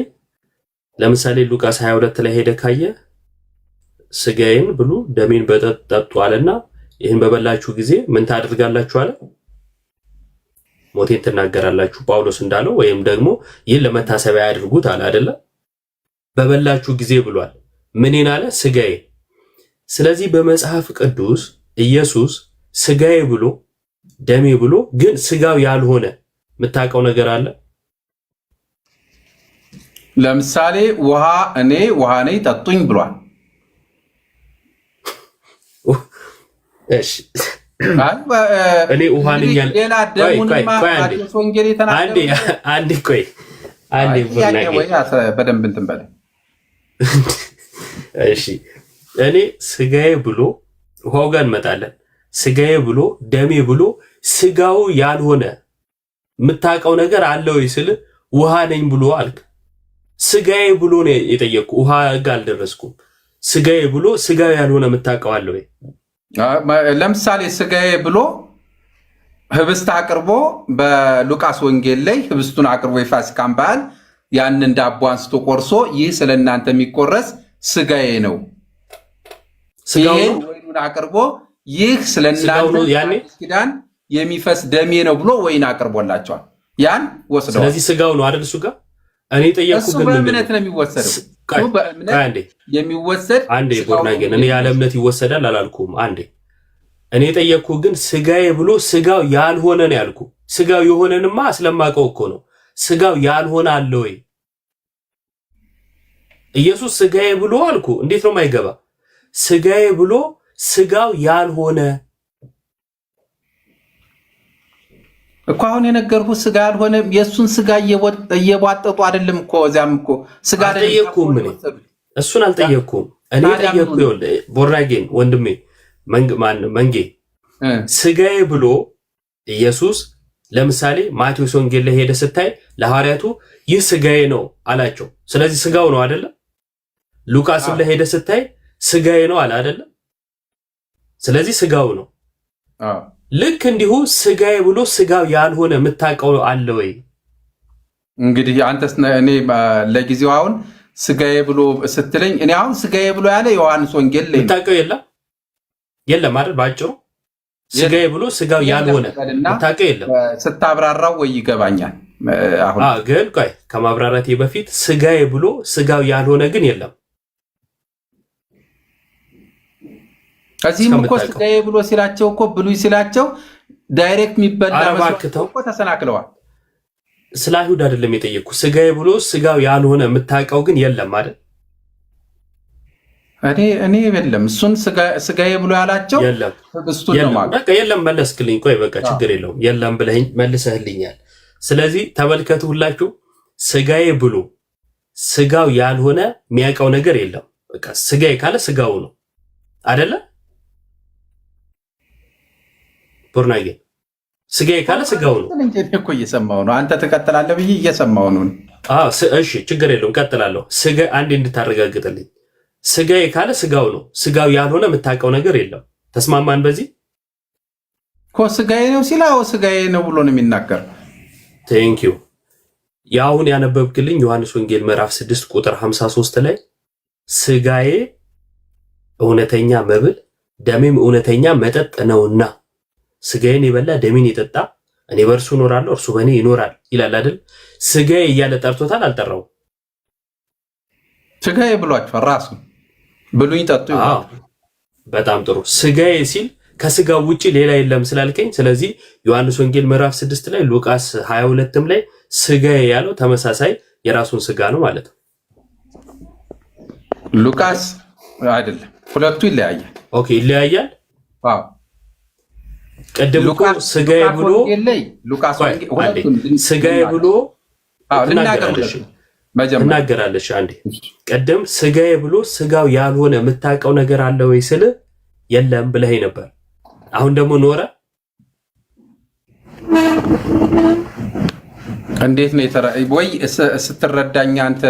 ለምሳሌ ሉቃስ 22 ላይ ሄደ ካየ ስጋዬን ብሉ ደሜን ጠጡ አለና ይህን በበላችሁ ጊዜ ምን ታደርጋላችሁ አለ? ሞቴን ትናገራላችሁ ጳውሎስ እንዳለው፣ ወይም ደግሞ ይህን ለመታሰቢያ ያድርጉት አለ አይደለ? በበላችሁ ጊዜ ብሏል። ምንን አለ? ስጋዬ። ስለዚህ በመጽሐፍ ቅዱስ ኢየሱስ ስጋዬ ብሎ ደሜ ብሎ ግን ስጋው ያልሆነ የምታውቀው ነገር አለ? ለምሳሌ ውሃ ነኝ ጠጡኝ ብሏል። እሺ እኔ ውሃ ነኝ ሌላ ደሙንማ ማቴዎስ ወንጌል የተናገረው አንዴ በደንብ እንትን በለ። እሺ እኔ ስጋዬ ብሎ ውሃው ጋር እንመጣለን። ስጋዬ ብሎ ደሜ ብሎ ስጋው ያልሆነ የምታውቀው ነገር አለ ወይ ስል ውሃ ነኝ ብሎ አልክ። ስጋዬ ብሎ ነው የጠየቅኩ፣ ውሃ ጋር አልደረስኩም። ስጋዬ ብሎ ስጋው ያልሆነ የምታውቀው አለ ወይ? ለምሳሌ ስጋዬ ብሎ ህብስት አቅርቦ በሉቃስ ወንጌል ላይ ህብስቱን አቅርቦ የፋሲካን በዓል ያንን ዳቦ አንስቶ ቆርሶ ይህ ስለ እናንተ የሚቆረስ ስጋዬ ነው። ይህን ወይኑን አቅርቦ ይህ ስለ እናንተ ኪዳን የሚፈስ ደሜ ነው ብሎ ወይን አቅርቦላቸዋል። ያን ወስደዋል። ስለዚህ ስጋው ነው አይደል? እሱ ጋር እኔ ጠየቅኩ። ግን በእምነት ነው የሚወሰደው። የሚወሰድ አንዴ ቦርናጌን እኔ ያለ እምነት ይወሰዳል አላልኩም። አንዴ እኔ ጠየቅኩ። ግን ስጋዬ ብሎ ስጋው ያልሆነ ነው ያልኩ። ስጋው የሆነንማ ስለማውቀው እኮ ነው። ስጋው ያልሆነ አለ ወይ? ኢየሱስ ስጋዬ ብሎ አልኩ። እንዴት ነው የማይገባ? ስጋዬ ብሎ ስጋው ያልሆነ እኮ አሁን የነገርኩህ ስጋ ያልሆነ የእሱን ስጋ እየቧጠጡ አይደለም እኮ እዚያም እኮ ስጋ አልጠየቅኩም። እሱን አልጠየቅኩም። እኔ ጠየቅኩ። ይኸውልህ ቦርናጌን ወንድሜ መንጌ ስጋዬ ብሎ ኢየሱስ ለምሳሌ ማቴዎስ ወንጌል ላይ ሄደ ስታይ ለሐዋርያቱ ይህ ስጋዬ ነው አላቸው። ስለዚህ ስጋው ነው አይደለ? ሉቃስም ላይ ሄደ ስታይ ስጋዬ ነው አለ አይደለ? ስለዚህ ስጋው ነው። ልክ እንዲሁ ስጋዬ ብሎ ስጋው ያልሆነ የምታውቀው አለ ወይ? እንግዲህ አንተስ እኔ ለጊዜው አሁን ስጋዬ ብሎ ስትለኝ እኔ አሁን ስጋዬ ብሎ ያለ ዮሐንስ ወንጌል ላይ የምታውቀው የለም አይደል? ባጭሩ ስጋዬ ብሎ ስጋው ያልሆነ የምታውቀው የለም። ስታብራራው ወይ ይገባኛል። አሁን ግን ቆይ ከማብራራቴ በፊት ስጋዬ ብሎ ስጋው ያልሆነ ግን የለም። ከዚህም እኮ ስጋዬ ብሎ ሲላቸው እኮ ብሉይ ሲላቸው ዳይሬክት የሚበላ መስዋዕት እኮ ተሰናክለዋል። ስለ አይሁድ አይደለም የጠየቅኩ። ስጋዬ ብሎ ስጋው ያልሆነ የምታውቀው ግን የለም አይደል? እኔ የለም እሱን ስጋዬ ብሎ ያላቸው እሱን ነው ማለት በቃ የለም መለስክልኝ። ቆይ በቃ ችግር የለውም የለም ብለኸኝ መልሰህልኛል። ስለዚህ ተመልከቱ ሁላችሁ፣ ስጋዬ ብሎ ስጋው ያልሆነ የሚያውቀው ነገር የለም። በቃ ስጋዬ ካለ ስጋው ነው አይደለ? ቡርናጌ ስጋዬ ካለ ስጋው ነው እንጂ እኮ እየሰማው ነው። አንተ ትቀጥላለህ ብዬ እየሰማው ነው። እሺ ችግር የለውም ቀጥላለሁ። ስጋ አንዴ እንድታረጋግጥልኝ፣ ስጋዬ ካለ ስጋው ነው። ስጋው ያልሆነ የምታውቀው ነገር የለም። ተስማማን በዚህ? እኮ ስጋዬ ነው ሲላው ስጋዬ ነው ብሎ ነው የሚናገር። ቴንኪው። የአሁን ያነበብክልኝ ዮሐንስ ወንጌል ምዕራፍ 6 ቁጥር 53 ላይ ስጋዬ እውነተኛ መብል ደሜም እውነተኛ መጠጥ ነውና ስጋዬን የበላ ደሜን የጠጣ እኔ በእርሱ እኖራለሁ እርሱ በእኔ ይኖራል ይላል አይደል? ስጋዬ እያለ ጠርቶታል አልጠራው? ስጋዬ ብሏቸዋል ራሱ። ብሉኝ ጠጡ ይላል። በጣም ጥሩ። ስጋዬ ሲል ከስጋው ውጪ ሌላ የለም ስላልከኝ፣ ስለዚህ ዮሐንስ ወንጌል ምዕራፍ 6 ላይ ሉቃስ 22ም ላይ ስጋዬ ያለው ተመሳሳይ የራሱን ስጋ ነው ማለት ነው። ሉቃስ አይደለም፣ ሁለቱ ይለያያል። ኦኬ ይለያያል። አዎ ቀደም እኮ ስጋዬ ብሎ ሉቃስ ስጋዬ ብሎ እናገራለሽ። አንዴ ቀደም ስጋዬ ብሎ ስጋው ያልሆነ የምታውቀው ነገር አለ ወይ ስል የለም ብለኸኝ ነበር። አሁን ደግሞ ኖረ። እንዴት ነው ወይ ስትረዳኝ አንተ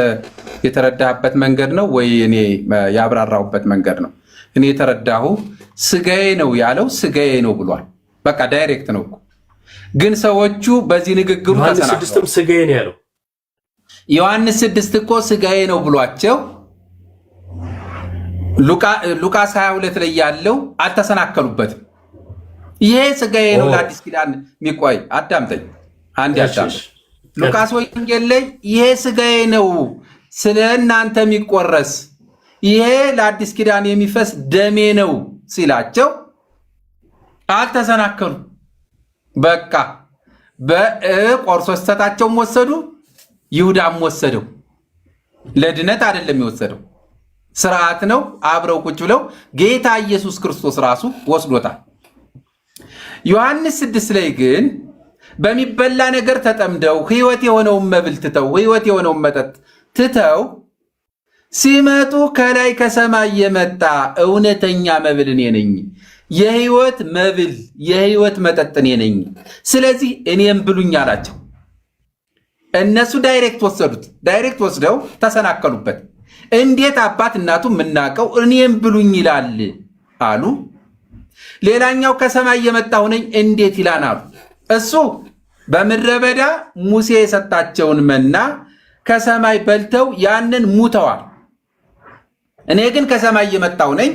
የተረዳህበት መንገድ ነው ወይ እኔ ያብራራሁበት መንገድ ነው? እኔ የተረዳሁ ስጋዬ ነው ያለው ስጋዬ ነው ብሏል። በቃ ዳይሬክት ነው እኮ። ግን ሰዎቹ በዚህ ንግግሩ ተሰናክለዋል። ዮሐንስ 6ም ስጋዬ ነው ያለው። ዮሐንስ 6 እኮ ስጋዬ ነው ብሏቸው ሉቃስ 22 ላይ ያለው አልተሰናከሉበትም። ይሄ ስጋዬ ነው ለአዲስ ኪዳን የሚቆይ አዳምጠኝ አንድ ያዳም ሉቃስ ወንጌል ላይ ይሄ ስጋዬ ነው ስለ እናንተ የሚቆረስ ይሄ ለአዲስ ኪዳን የሚፈስ ደሜ ነው ሲላቸው አልተሰናከሉ። በቃ በቆርሶ ስተታቸውም ወሰዱ፣ ይሁዳም ወሰደው። ለድነት አይደለም የወሰደው ስርዓት ነው። አብረው ቁጭ ብለው ጌታ ኢየሱስ ክርስቶስ ራሱ ወስዶታል። ዮሐንስ 6 ላይ ግን በሚበላ ነገር ተጠምደው ሕይወት የሆነውን መብል ትተው ሕይወት የሆነውን መጠጥ ትተው ሲመጡ ከላይ ከሰማይ የመጣ እውነተኛ መብል እኔ ነኝ፣ የሕይወት መብል የሕይወት መጠጥ እኔ ነኝ፣ ስለዚህ እኔም ብሉኝ አላቸው። እነሱ ዳይሬክት ወሰዱት። ዳይሬክት ወስደው ተሰናከሉበት። እንዴት አባት እናቱ የምናውቀው እኔም ብሉኝ ይላል አሉ። ሌላኛው ከሰማይ የመጣሁ ነኝ እንዴት ይላል አሉ። እሱ በምድረ በዳ ሙሴ የሰጣቸውን መና ከሰማይ በልተው ያንን ሙተዋል። እኔ ግን ከሰማይ የመጣሁ ነኝ፣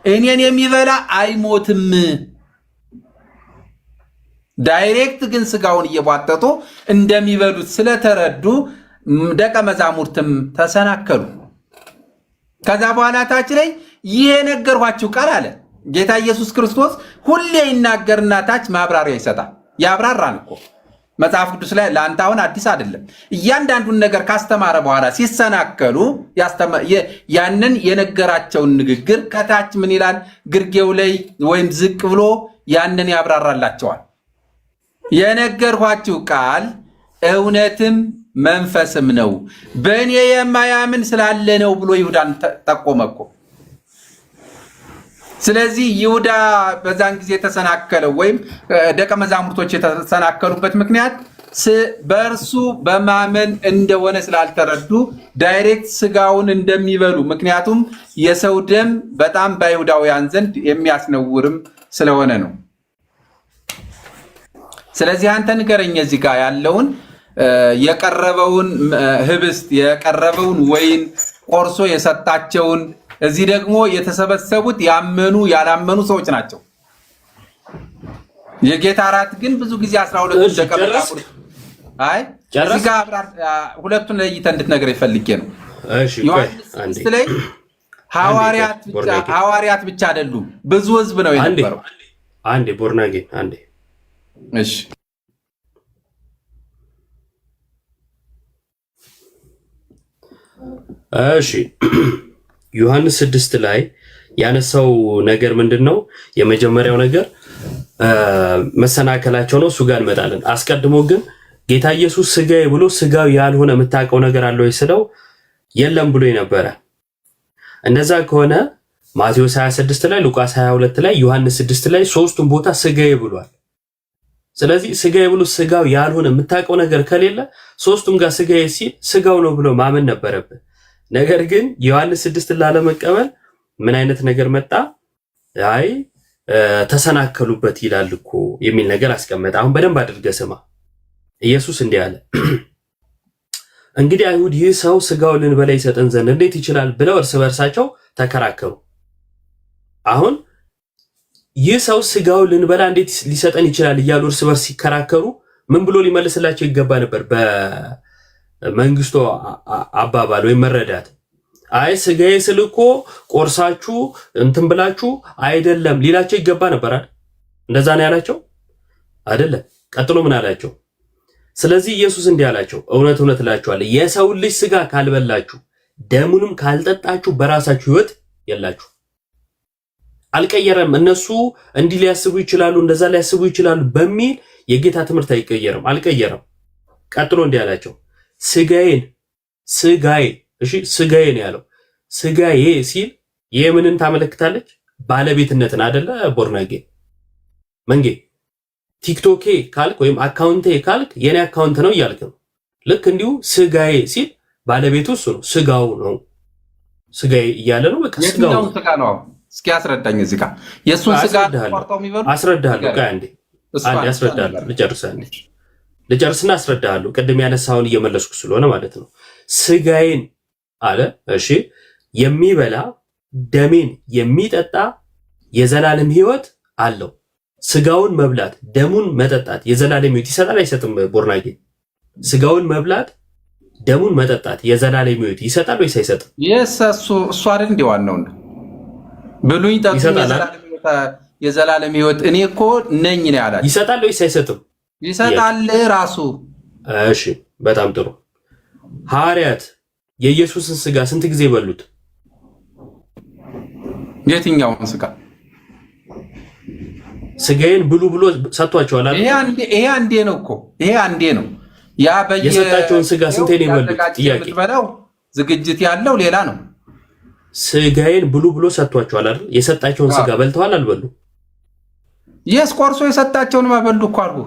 እኔን የሚበላ አይሞትም። ዳይሬክት ግን ስጋውን እየቧጠጡ እንደሚበሉት ስለተረዱ ደቀ መዛሙርትም ተሰናከሉ። ከዛ በኋላ ታች ላይ ይሄ ነገርኋችሁ ቃል አለ ጌታ ኢየሱስ ክርስቶስ። ሁሌ ይናገርና ታች ማብራሪያ ይሰጣል። ያብራራን እኮ መጽሐፍ ቅዱስ ላይ ለአንተ አሁን አዲስ አይደለም። እያንዳንዱን ነገር ካስተማረ በኋላ ሲሰናከሉ ያንን የነገራቸውን ንግግር ከታች ምን ይላል ግርጌው ላይ ወይም ዝቅ ብሎ ያንን ያብራራላቸዋል። የነገርኋችሁ ቃል እውነትም መንፈስም ነው፣ በእኔ የማያምን ስላለ ነው ብሎ ይሁዳን ጠቆመ እኮ። ስለዚህ ይሁዳ በዛን ጊዜ የተሰናከለው ወይም ደቀ መዛሙርቶች የተሰናከሉበት ምክንያት በእርሱ በማመን እንደሆነ ስላልተረዱ ዳይሬክት ስጋውን እንደሚበሉ፣ ምክንያቱም የሰው ደም በጣም በአይሁዳውያን ዘንድ የሚያስነውርም ስለሆነ ነው። ስለዚህ አንተ ንገረኝ እዚህ ጋር ያለውን የቀረበውን ህብስት የቀረበውን ወይን ቆርሶ የሰጣቸውን፣ እዚህ ደግሞ የተሰበሰቡት ያመኑ ያላመኑ ሰዎች ናቸው። የጌታ እራት ግን ብዙ ጊዜ 12 ደቀ መዛሙርት እዚህ ጋር ሁለቱን ለይተህ እንድትነግረኝ ፈልጌ ነው። ዮሐንስ ላይ ሐዋርያት ብቻ አይደሉም፣ ብዙ ህዝብ ነው የነበረው። አንዴ ቦርናጌ አንዴ እሺ እሺ ዮሐንስ 6 ላይ ያነሳው ነገር ምንድነው? የመጀመሪያው ነገር መሰናከላቸው ነው። እሱ ጋር እንመጣለን። አስቀድሞ ግን ጌታ ኢየሱስ ስጋዬ ብሎ ስጋው ያልሆነ የምታውቀው ነገር አለ ወይ ስለው የለም ብሎ ነበረ። እንደዛ ከሆነ ማቴዎስ 26 ላይ፣ ሉቃስ 22 ላይ፣ ዮሐንስ 6 ላይ ሶስቱም ቦታ ስጋዬ ብሏል። ስለዚህ ስጋዬ ብሎ ስጋው ያልሆነ የምታውቀው ነገር ከሌለ ሶስቱም ጋር ስጋዬ ሲል ስጋው ነው ብሎ ማመን ነበረብን። ነገር ግን ዮሐንስ 6 ላለመቀበል ምን አይነት ነገር መጣ? አይ ተሰናከሉበት ይላል እኮ የሚል ነገር አስቀመጠ። አሁን በደንብ አድርገህ ስማ። ኢየሱስ እንዲህ አለ፣ እንግዲህ አይሁድ ይህ ሰው ስጋውን ልንበላ ይሰጠን ዘንድ እንዴት ይችላል ብለው እርስ በርሳቸው ተከራከሩ። አሁን ይህ ሰው ስጋውን ልንበላ እንዴት ሊሰጠን ይችላል እያሉ እርስ በርስ ሲከራከሩ ምን ብሎ ሊመልስላቸው ይገባ ነበር? በመንግስቱ አባባል ወይም መረዳት አይ ስጋዬ ስልኮ ቆርሳችሁ እንትን ብላችሁ አይደለም ሊላቸው ይገባ ነበር አይደል? እንደዛ ነው ያላቸው አይደለም። ቀጥሎ ምን አላቸው? ስለዚህ ኢየሱስ እንዲህ አላቸው፣ እውነት እውነት እላችኋለሁ የሰው ልጅ ስጋ ካልበላችሁ ደሙንም ካልጠጣችሁ በራሳችሁ ሕይወት የላችሁ። አልቀየረም። እነሱ እንዲህ ሊያስቡ ይችላሉ፣ እንደዛ ሊያስቡ ይችላሉ በሚል የጌታ ትምህርት አይቀየርም፣ አልቀየረም። ቀጥሎ እንዲህ አላቸው፣ ስጋዬ እሺ ስጋዬን ያለው ስጋዬ ሲል የምንን ታመለክታለች? ባለቤትነትን አይደለ? ቦርናጌ መንጌ ቲክቶኬ ካልክ ወይም አካውንቴ ካልክ የኔ አካውንት ነው እያልክ ነው። ልክ እንዲሁ ስጋዬ ሲል ባለቤቱ እሱ ነው፣ ስጋው ነው። ስጋዬ እያለ ነው። በቃ ስጋው ስጋ ነው። እስኪ አስረዳኝ እዚህ ጋር የሱን ስጋ ቆርጠው የሚበሉ አስረዳለሁ። አንዴ አስረዳለሁ። ልጨርስና አስረዳለሁ። ቅድም ያነሳውን እየመለስኩ ስለሆነ ማለት ነው። ስጋዬን አለ። እሺ የሚበላ ደሜን የሚጠጣ የዘላለም ሕይወት አለው። ስጋውን መብላት ደሙን መጠጣት የዘላለም ሕይወት ይሰጣል አይሰጥም? ቦርናጌ ስጋውን መብላት ደሙን መጠጣት የዘላለም ሕይወት ይሰጣል ወይስ አይሰጥም? እሱ አይደል እንደ ዋናው ነው። ብሉኝ ጠጡ የዘላለም ሕይወት እኔ እኮ ነኝ ነው ያላችሁ። ይሰጣል ወይስ አይሰጥም? ይሰጣል ራሱ። እሺ በጣም ጥሩ። ሐዋርያት የኢየሱስን ስጋ ስንት ጊዜ በሉት? የትኛውን ስጋ? ስጋዬን ብሉ ብሎ ሰጥቷቸዋል አይደል? ይሄ አንዴ ነው እኮ ይሄ አንዴ ነው። ያ የሰጣቸውን ስጋ ስንቴ ነው የበሉት? ጥያቄ ዝግጅት ያለው ሌላ ነው። ስጋዬን ብሉ ብሎ ሰጥቷቸዋል አይደል? የሰጣቸውን ስጋ በልተዋል አልበሉ? ቆርሶ የሰጣቸውን ማበሉ እኮ አልኩ።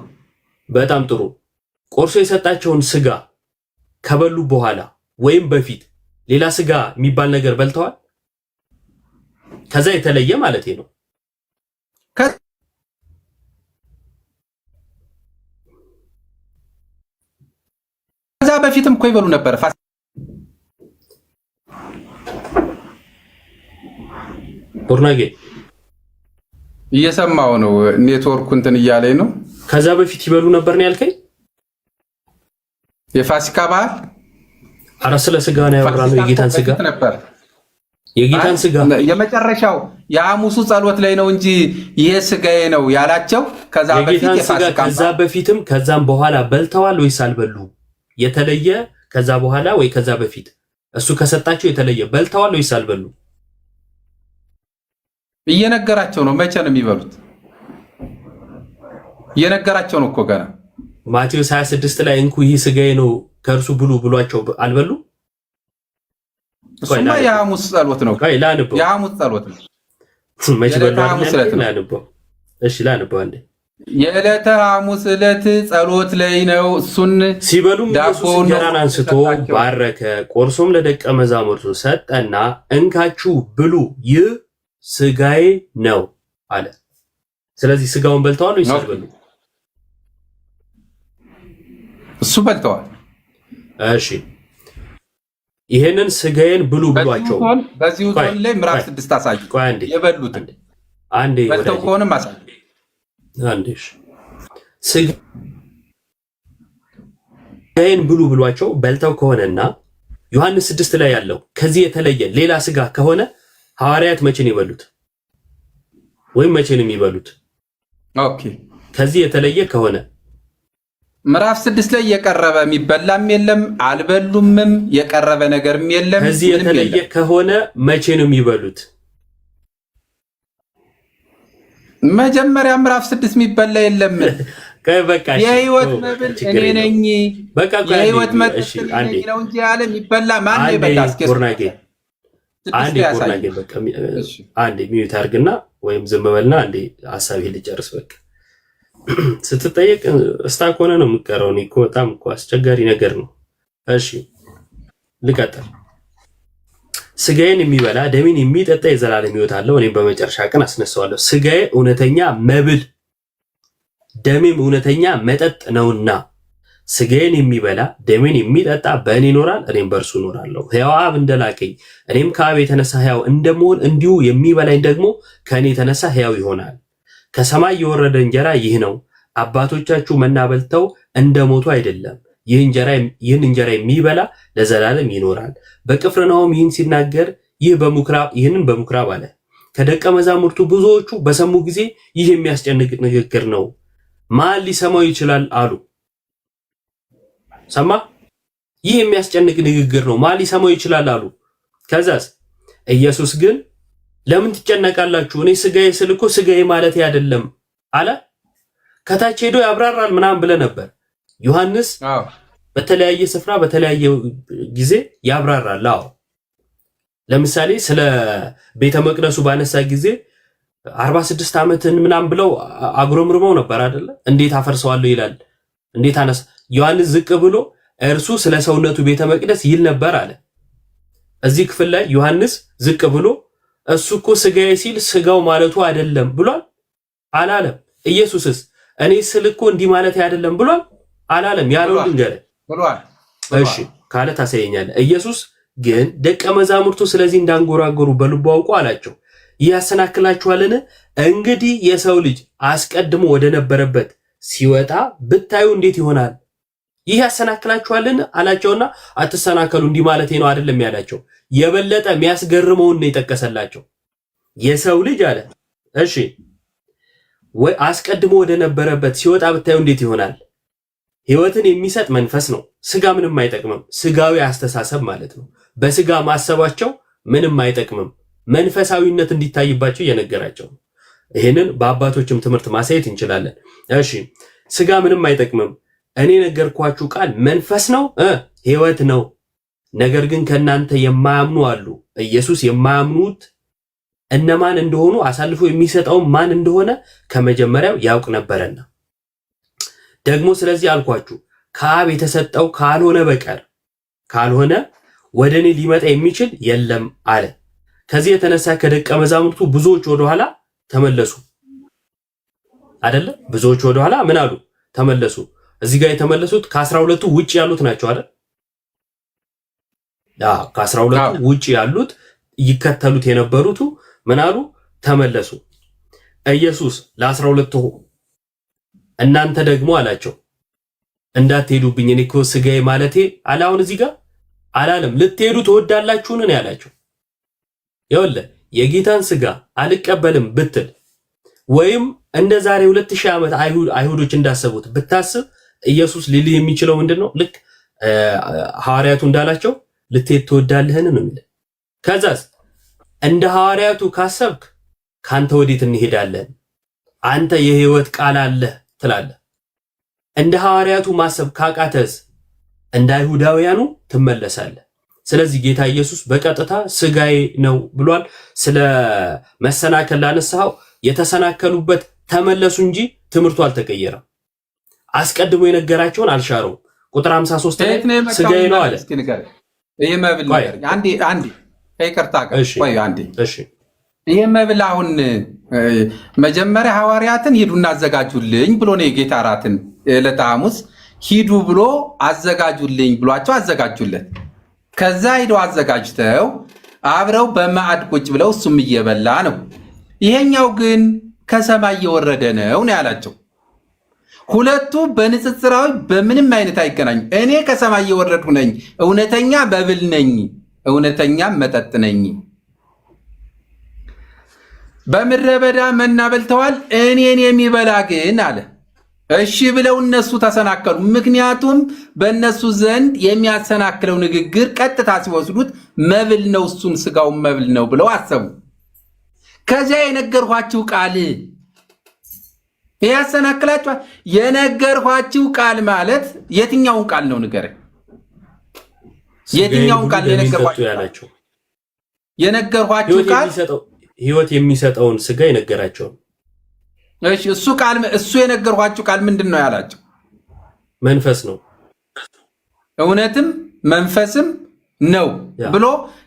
በጣም ጥሩ። ቆርሶ የሰጣቸውን ስጋ ከበሉ በኋላ ወይም በፊት ሌላ ስጋ የሚባል ነገር በልተዋል? ከዛ የተለየ ማለት ነው። ከዛ በፊትም እኮ ይበሉ ነበር። ቦርናጌ እየሰማው ነው። ኔትወርኩ እንትን እያለኝ ነው። ከዛ በፊት ይበሉ ነበር ነው ያልከኝ? የፋሲካ በዓል አረ ስለ ስጋ ነው ያወራነው። የጌታን ስጋ ነበር። የጌታን ስጋ የመጨረሻው የሐሙሱ ጸሎት ላይ ነው እንጂ ይሄ ስጋዬ ነው ያላቸው። ከዛ በፊት የፋሲካ ከዛ በፊትም ከዛም በኋላ በልተዋል ወይስ አልበሉ? የተለየ ከዛ በኋላ ወይ ከዛ በፊት እሱ ከሰጣቸው የተለየ በልተዋል ወይስ አልበሉ? እየነገራቸው ነው። መቼ ነው የሚበሉት? እየነገራቸው ነው እኮ ገና ማቴዎስ 26 ላይ እንኩ ይህ ስጋዬ ነው ከእርሱ ብሉ ብሏቸው አልበሉ? እሱማ የሐሙስ ጸሎት ነው። የሐሙስ ጸሎት ነው። መቼ በሉ? ላንበው። እሺ ላንበው አንዴ። የዕለተ ሐሙስ ዕለት ጸሎት ላይ ነው። እሱን ሲበሉም ኢየሱስ እንጀራን አንስቶ ባረከ፣ ቆርሶም ለደቀ መዛሙርቱ ሰጠና እንካችሁ ብሉ፣ ይህ ስጋዬ ነው አለ። ስለዚህ ስጋውን በልተዋል ወይስ አልበሉም? እሱ በልተዋል። እሺ ይሄንን ስጋዬን ብሉ ብሏቸው በዚሁ ዞን ላይ ምዕራፍ 6 አሳይ። የበሉትን አንዴ በልተው ከሆነም አሳይ። አንዴሽ ስጋዬን ብሉ ብሏቸው በልተው ከሆነና ዮሐንስ 6 ላይ ያለው ከዚህ የተለየ ሌላ ስጋ ከሆነ ሐዋርያት መቼ ነው የበሉት? ወይም መቼ ነው የሚበሉት? ኦኬ ከዚህ የተለየ ከሆነ ምዕራፍ 6 ላይ የቀረበ የሚበላም የለም፣ አልበሉምም፣ የቀረበ ነገርም የለም። ከዚህ የተለየ ከሆነ መቼ ነው የሚበሉት? መጀመሪያ ምዕራፍ 6 የሚበላ የለም። በቃ የህይወት መብል እኔ ነኝ፣ በቃ የህይወት መብል እኔ ነው እንጂ ያለ የሚበላ ማን ነው? ይበላ እስኪ አንዴ ሚዩት አድርግና ወይም ዝም በልና አንዴ ሐሳቤን ልጨርስ። በቃ ስትጠየቅ እስታክ ሆነ ነው የምትቀረው። እኔ እኮ በጣም እኮ አስቸጋሪ ነገር ነው። እሺ ልቀጥል። ስጋዬን የሚበላ ደሜን የሚጠጣ የዘላለም ሕይወት አለው፣ እኔም በመጨረሻ ቀን አስነሳዋለሁ። ስጋዬ እውነተኛ መብል ደሜም እውነተኛ መጠጥ ነውና ስጋዬን የሚበላ ደሜን የሚጠጣ በእኔ ይኖራል፣ እኔም በእርሱ እኖራለሁ። ሕያው አብ እንደላከኝ እኔም ከአብ የተነሳ ሕያው እንደምሆን እንዲሁ የሚበላኝ ደግሞ ከእኔ የተነሳ ሕያው ይሆናል። ከሰማይ የወረደ እንጀራ ይህ ነው። አባቶቻችሁ መና በልተው እንደሞቱ አይደለም። ይህን እንጀራ የሚበላ ለዘላለም ይኖራል። በቅፍርናሆም ይህን ሲናገር ይህንን በምኩራብ አለ። ከደቀ መዛሙርቱ ብዙዎቹ በሰሙ ጊዜ ይህ የሚያስጨንቅ ንግግር ነው፣ ማን ሊሰማው ይችላል አሉ። ሰማ? ይህ የሚያስጨንቅ ንግግር ነው፣ ማን ሊሰማው ይችላል አሉ። ከዛስ ኢየሱስ ግን ለምን ትጨነቃላችሁ? እኔ ስጋዬ ስል እኮ ስጋዬ ማለት አይደለም አለ። ከታች ሄዶ ያብራራል ምናምን ብለ ነበር። ዮሐንስ በተለያየ ስፍራ በተለያየ ጊዜ ያብራራል። አዎ ለምሳሌ ስለ ቤተ መቅደሱ ባነሳ ጊዜ 46 ዓመትን ምናምን ብለው አጉረምርመው ነበር አይደለ? እንዴት አፈርሰዋለሁ ይላል። እንዴት አነሳ? ዮሐንስ ዝቅ ብሎ እርሱ ስለ ሰውነቱ ቤተ መቅደስ ይል ነበር አለ። እዚህ ክፍል ላይ ዮሐንስ ዝቅ ብሎ እሱ እኮ ስጋዬ ሲል ስጋው ማለቱ አይደለም ብሏል አላለም? ኢየሱስስ እኔ ስል እኮ እንዲህ ማለት አይደለም ብሏል አላለም? ያለው ድንገር ብሏል። እሺ ካለ ታሳየኛለህ። ኢየሱስ ግን ደቀ መዛሙርቱ ስለዚህ እንዳንጎራጎሩ በልቡ አውቆ አላቸው፣ ይህ ያሰናክላችኋልን? እንግዲህ የሰው ልጅ አስቀድሞ ወደ ነበረበት ሲወጣ ብታዩ እንዴት ይሆናል? ይህ ያሰናክላችኋልን አላቸውና አትሰናከሉ እንዲህ ማለቴ ነው አይደለም ያላቸው። የበለጠ የሚያስገርመውን ነው የጠቀሰላቸው። የሰው ልጅ አለ እሺ ወይ አስቀድሞ ወደ ነበረበት ሲወጣ ብታዩ እንዴት ይሆናል? ሕይወትን የሚሰጥ መንፈስ ነው። ስጋ ምንም አይጠቅምም። ስጋዊ አስተሳሰብ ማለት ነው። በስጋ ማሰባቸው ምንም አይጠቅምም። መንፈሳዊነት እንዲታይባቸው እየነገራቸው ነው። ይህንን በአባቶችም ትምህርት ማሳየት እንችላለን። እሺ ስጋ ምንም አይጠቅምም። እኔ ነገርኳችሁ ቃል መንፈስ ነው፣ ሕይወት ነው። ነገር ግን ከእናንተ የማያምኑ አሉ። ኢየሱስ የማያምኑት እነማን እንደሆኑ አሳልፎ የሚሰጠው ማን እንደሆነ ከመጀመሪያው ያውቅ ነበረና ደግሞ ስለዚህ አልኳችሁ ከአብ የተሰጠው ካልሆነ በቀር ካልሆነ ወደ እኔ ሊመጣ የሚችል የለም አለ። ከዚህ የተነሳ ከደቀ መዛሙርቱ ብዙዎች ወደኋላ ተመለሱ። አይደለ? ብዙዎች ወደኋላ ምን አሉ? ተመለሱ። እዚህ ጋር የተመለሱት ከ12ቱ ውጪ ያሉት ናቸው አይደል? ከ12ቱ ውጪ ያሉት ይከተሉት የነበሩት ምን አሉ? ተመለሱ። ኢየሱስ ለ12ቱ እናንተ ደግሞ አላቸው እንዳትሄዱብኝ እኔ እኮ ስጋዬ ማለቴ አለ። አሁን እዚህ ጋር አላለም ልትሄዱ ትወዳላችሁን ነው ያላቸው። ይኸውልህ የጌታን ስጋ አልቀበልም ብትል ወይም እንደ ዛሬ 2000 ዓመት አይሁዶች እንዳሰቡት ብታስብ ኢየሱስ ሊልህ የሚችለው ምንድነው? ልክ ሐዋርያቱ እንዳላቸው ልትሄድ ትወዳለህን ነው የሚለው። ከዛስ እንደ ሐዋርያቱ ካሰብክ ካንተ ወዴት እንሄዳለን? አንተ የህይወት ቃል አለህ ትላለህ። እንደ ሐዋርያቱ ማሰብ ካቃተስ እንደ አይሁዳውያኑ ትመለሳለህ። ስለዚህ ጌታ ኢየሱስ በቀጥታ ስጋዬ ነው ብሏል። ስለ መሰናከል ላነሳው የተሰናከሉበት ተመለሱ እንጂ ትምህርቱ አልተቀየረም። አስቀድሞ የነገራቸውን አልሻረውም። ቁጥር 53 ላይ ስጋዬ ነው አለ። ይሄ መብል አንዴ ይቅርታ ቆይ አንዴ ይሄ መብል አሁን መጀመሪያ ሐዋርያትን ሂዱና አዘጋጁልኝ ብሎ ነው የጌታ እራትን ዕለተ ሐሙስ ሂዱ ብሎ አዘጋጁልኝ ብሏቸው አዘጋጁለት። ከዛ ሂደው አዘጋጅተው አብረው በማዕድ ቁጭ ብለው እሱም እየበላ ነው። ይሄኛው ግን ከሰማይ እየወረደ ነው ያላቸው። ሁለቱ በንጽጽራዊ በምንም አይነት አይገናኙ። እኔ ከሰማይ እየወረድኩ ነኝ፣ እውነተኛ መብል ነኝ፣ እውነተኛ መጠጥ ነኝ። በምድረ በዳ መና በልተዋል፣ እኔን የሚበላ ግን አለ። እሺ ብለው እነሱ ተሰናከሉ። ምክንያቱም በእነሱ ዘንድ የሚያሰናክለው ንግግር ቀጥታ ሲወስዱት መብል ነው፣ እሱን ስጋውን መብል ነው ብለው አሰቡ። ከዚያ የነገርኋችሁ ቃል ያሰናክላችኋል። የነገርኋችሁ ቃል ማለት የትኛውን ቃል ነው ንገረኝ? የትኛውን ቃል የነገርኋችሁ? የነገርኋችሁ ቃል ሕይወት የሚሰጠውን ስጋ የነገራቸው። እሺ እሱ የነገርኋችሁ ቃል ምንድን ነው ያላቸው? መንፈስ ነው፣ እውነትም መንፈስም ነው ብሎ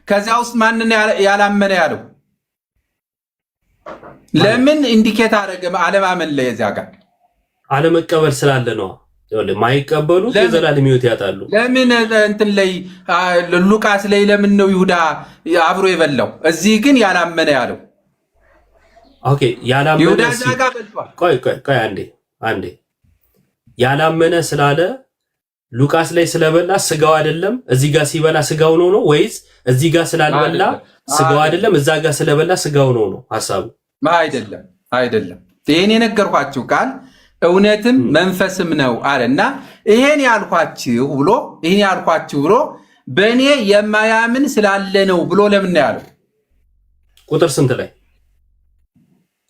ከዚያ ውስጥ ማንን ያላመነ ያለው? ለምን ኢንዲኬት አደረገ? አለማመን ላይ እዚያ ጋር አለመቀበል ስላለ ነው። ማይቀበሉ የዘላለም ሕይወት ያጣሉ። ለምን እንትን ላይ ሉቃስ ላይ ለምን ነው ይሁዳ አብሮ የበላው? እዚህ ግን ያላመነ ያለው። ኦኬ ያላመነ ቆይ አንዴ ያላመነ ስላለ ሉቃስ ላይ ስለበላ ስጋው አይደለም እዚህ ጋር ሲበላ ስጋው ነው ወይስ እዚህ ጋር ስላልበላ ስጋው አይደለም እዛ ጋር ስለበላ ስጋው ነው ሐሳቡ? አይደለም። ይሄን የነገርኳችሁ ቃል እውነትም መንፈስም ነው አለና ይሄን ያልኳችሁ ብሎ በእኔ የማያምን ስላለ ነው ብሎ ለምን ነው ያለው? ቁጥር ስንት ላይ?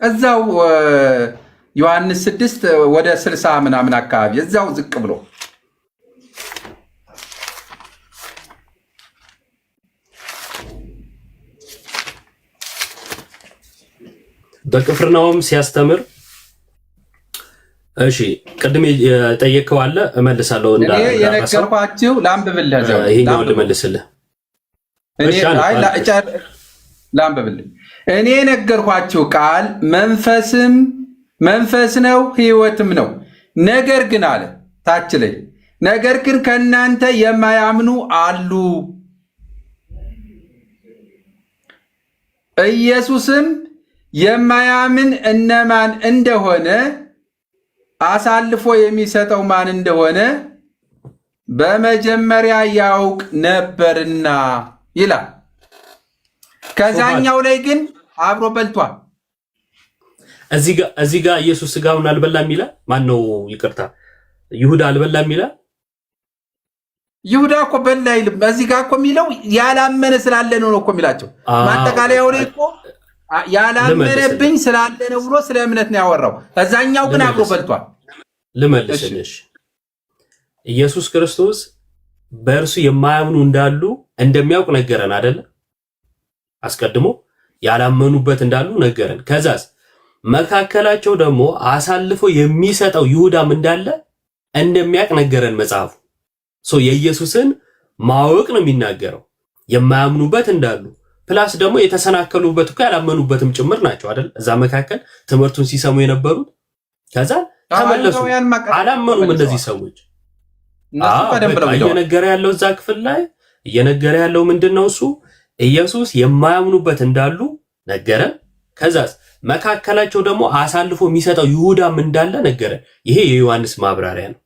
እዛው ዮሐንስ 6 ወደ 60 ምናምን አካባቢ እዛው ዝቅ ብሎ በቅፍርናሆም ሲያስተምር። እሺ ቅድም የጠየቀው አለ እመልሳለሁ። የነገርኳችሁ ላንብብልህ፣ ይሄኛው ልመልስልህ። ላንብብልህ። እኔ የነገርኳችሁ ቃል መንፈስ ነው ሕይወትም ነው። ነገር ግን አለ ታች ላይ ነገር ግን ከእናንተ የማያምኑ አሉ። ኢየሱስም የማያምን እነማን እንደሆነ አሳልፎ የሚሰጠው ማን እንደሆነ በመጀመሪያ ያውቅ ነበርና ይላል። ከዛኛው ላይ ግን አብሮ በልቷል። እዚህ ጋር ኢየሱስ ስጋውን አልበላም ይላል። ማን ነው? ይቅርታ ይሁዳ አልበላም ይላል። ይሁዳ እኮ በላ አይልም። እዚህ ጋር እኮ የሚለው ያላመነ ስላለ ነው እኮ የሚላቸው። ማጠቃለያው ላይ እኮ ያላመነብኝ ስላለ ነው ብሎ ስለ እምነት ነው ያወራው። እዛኛው ግን አብሮ በልቷል። ልመልስልሽ። ኢየሱስ ክርስቶስ በእርሱ የማያምኑ እንዳሉ እንደሚያውቅ ነገረን አይደለ? አስቀድሞ ያላመኑበት እንዳሉ ነገረን። ከዛስ መካከላቸው ደግሞ አሳልፎ የሚሰጠው ይሁዳም እንዳለ እንደሚያውቅ ነገረን መጽሐፉ። የኢየሱስን ማወቅ ነው የሚናገረው። የማያምኑበት እንዳሉ ፕላስ ደግሞ የተሰናከሉበት እኮ ያላመኑበትም ጭምር ናቸው አይደል? እዛ መካከል ትምህርቱን ሲሰሙ የነበሩት ከዛ ተመለሱ። አላመኑም እነዚህ ሰዎች። እየነገረ ያለው እዛ ክፍል ላይ እየነገረ ያለው ምንድነው? እሱ ኢየሱስ የማያምኑበት እንዳሉ ነገረን። ከዛስ መካከላቸው ደግሞ አሳልፎ የሚሰጠው ይሁዳም እንዳለ ነገረን። ይሄ የዮሐንስ ማብራሪያ ነው።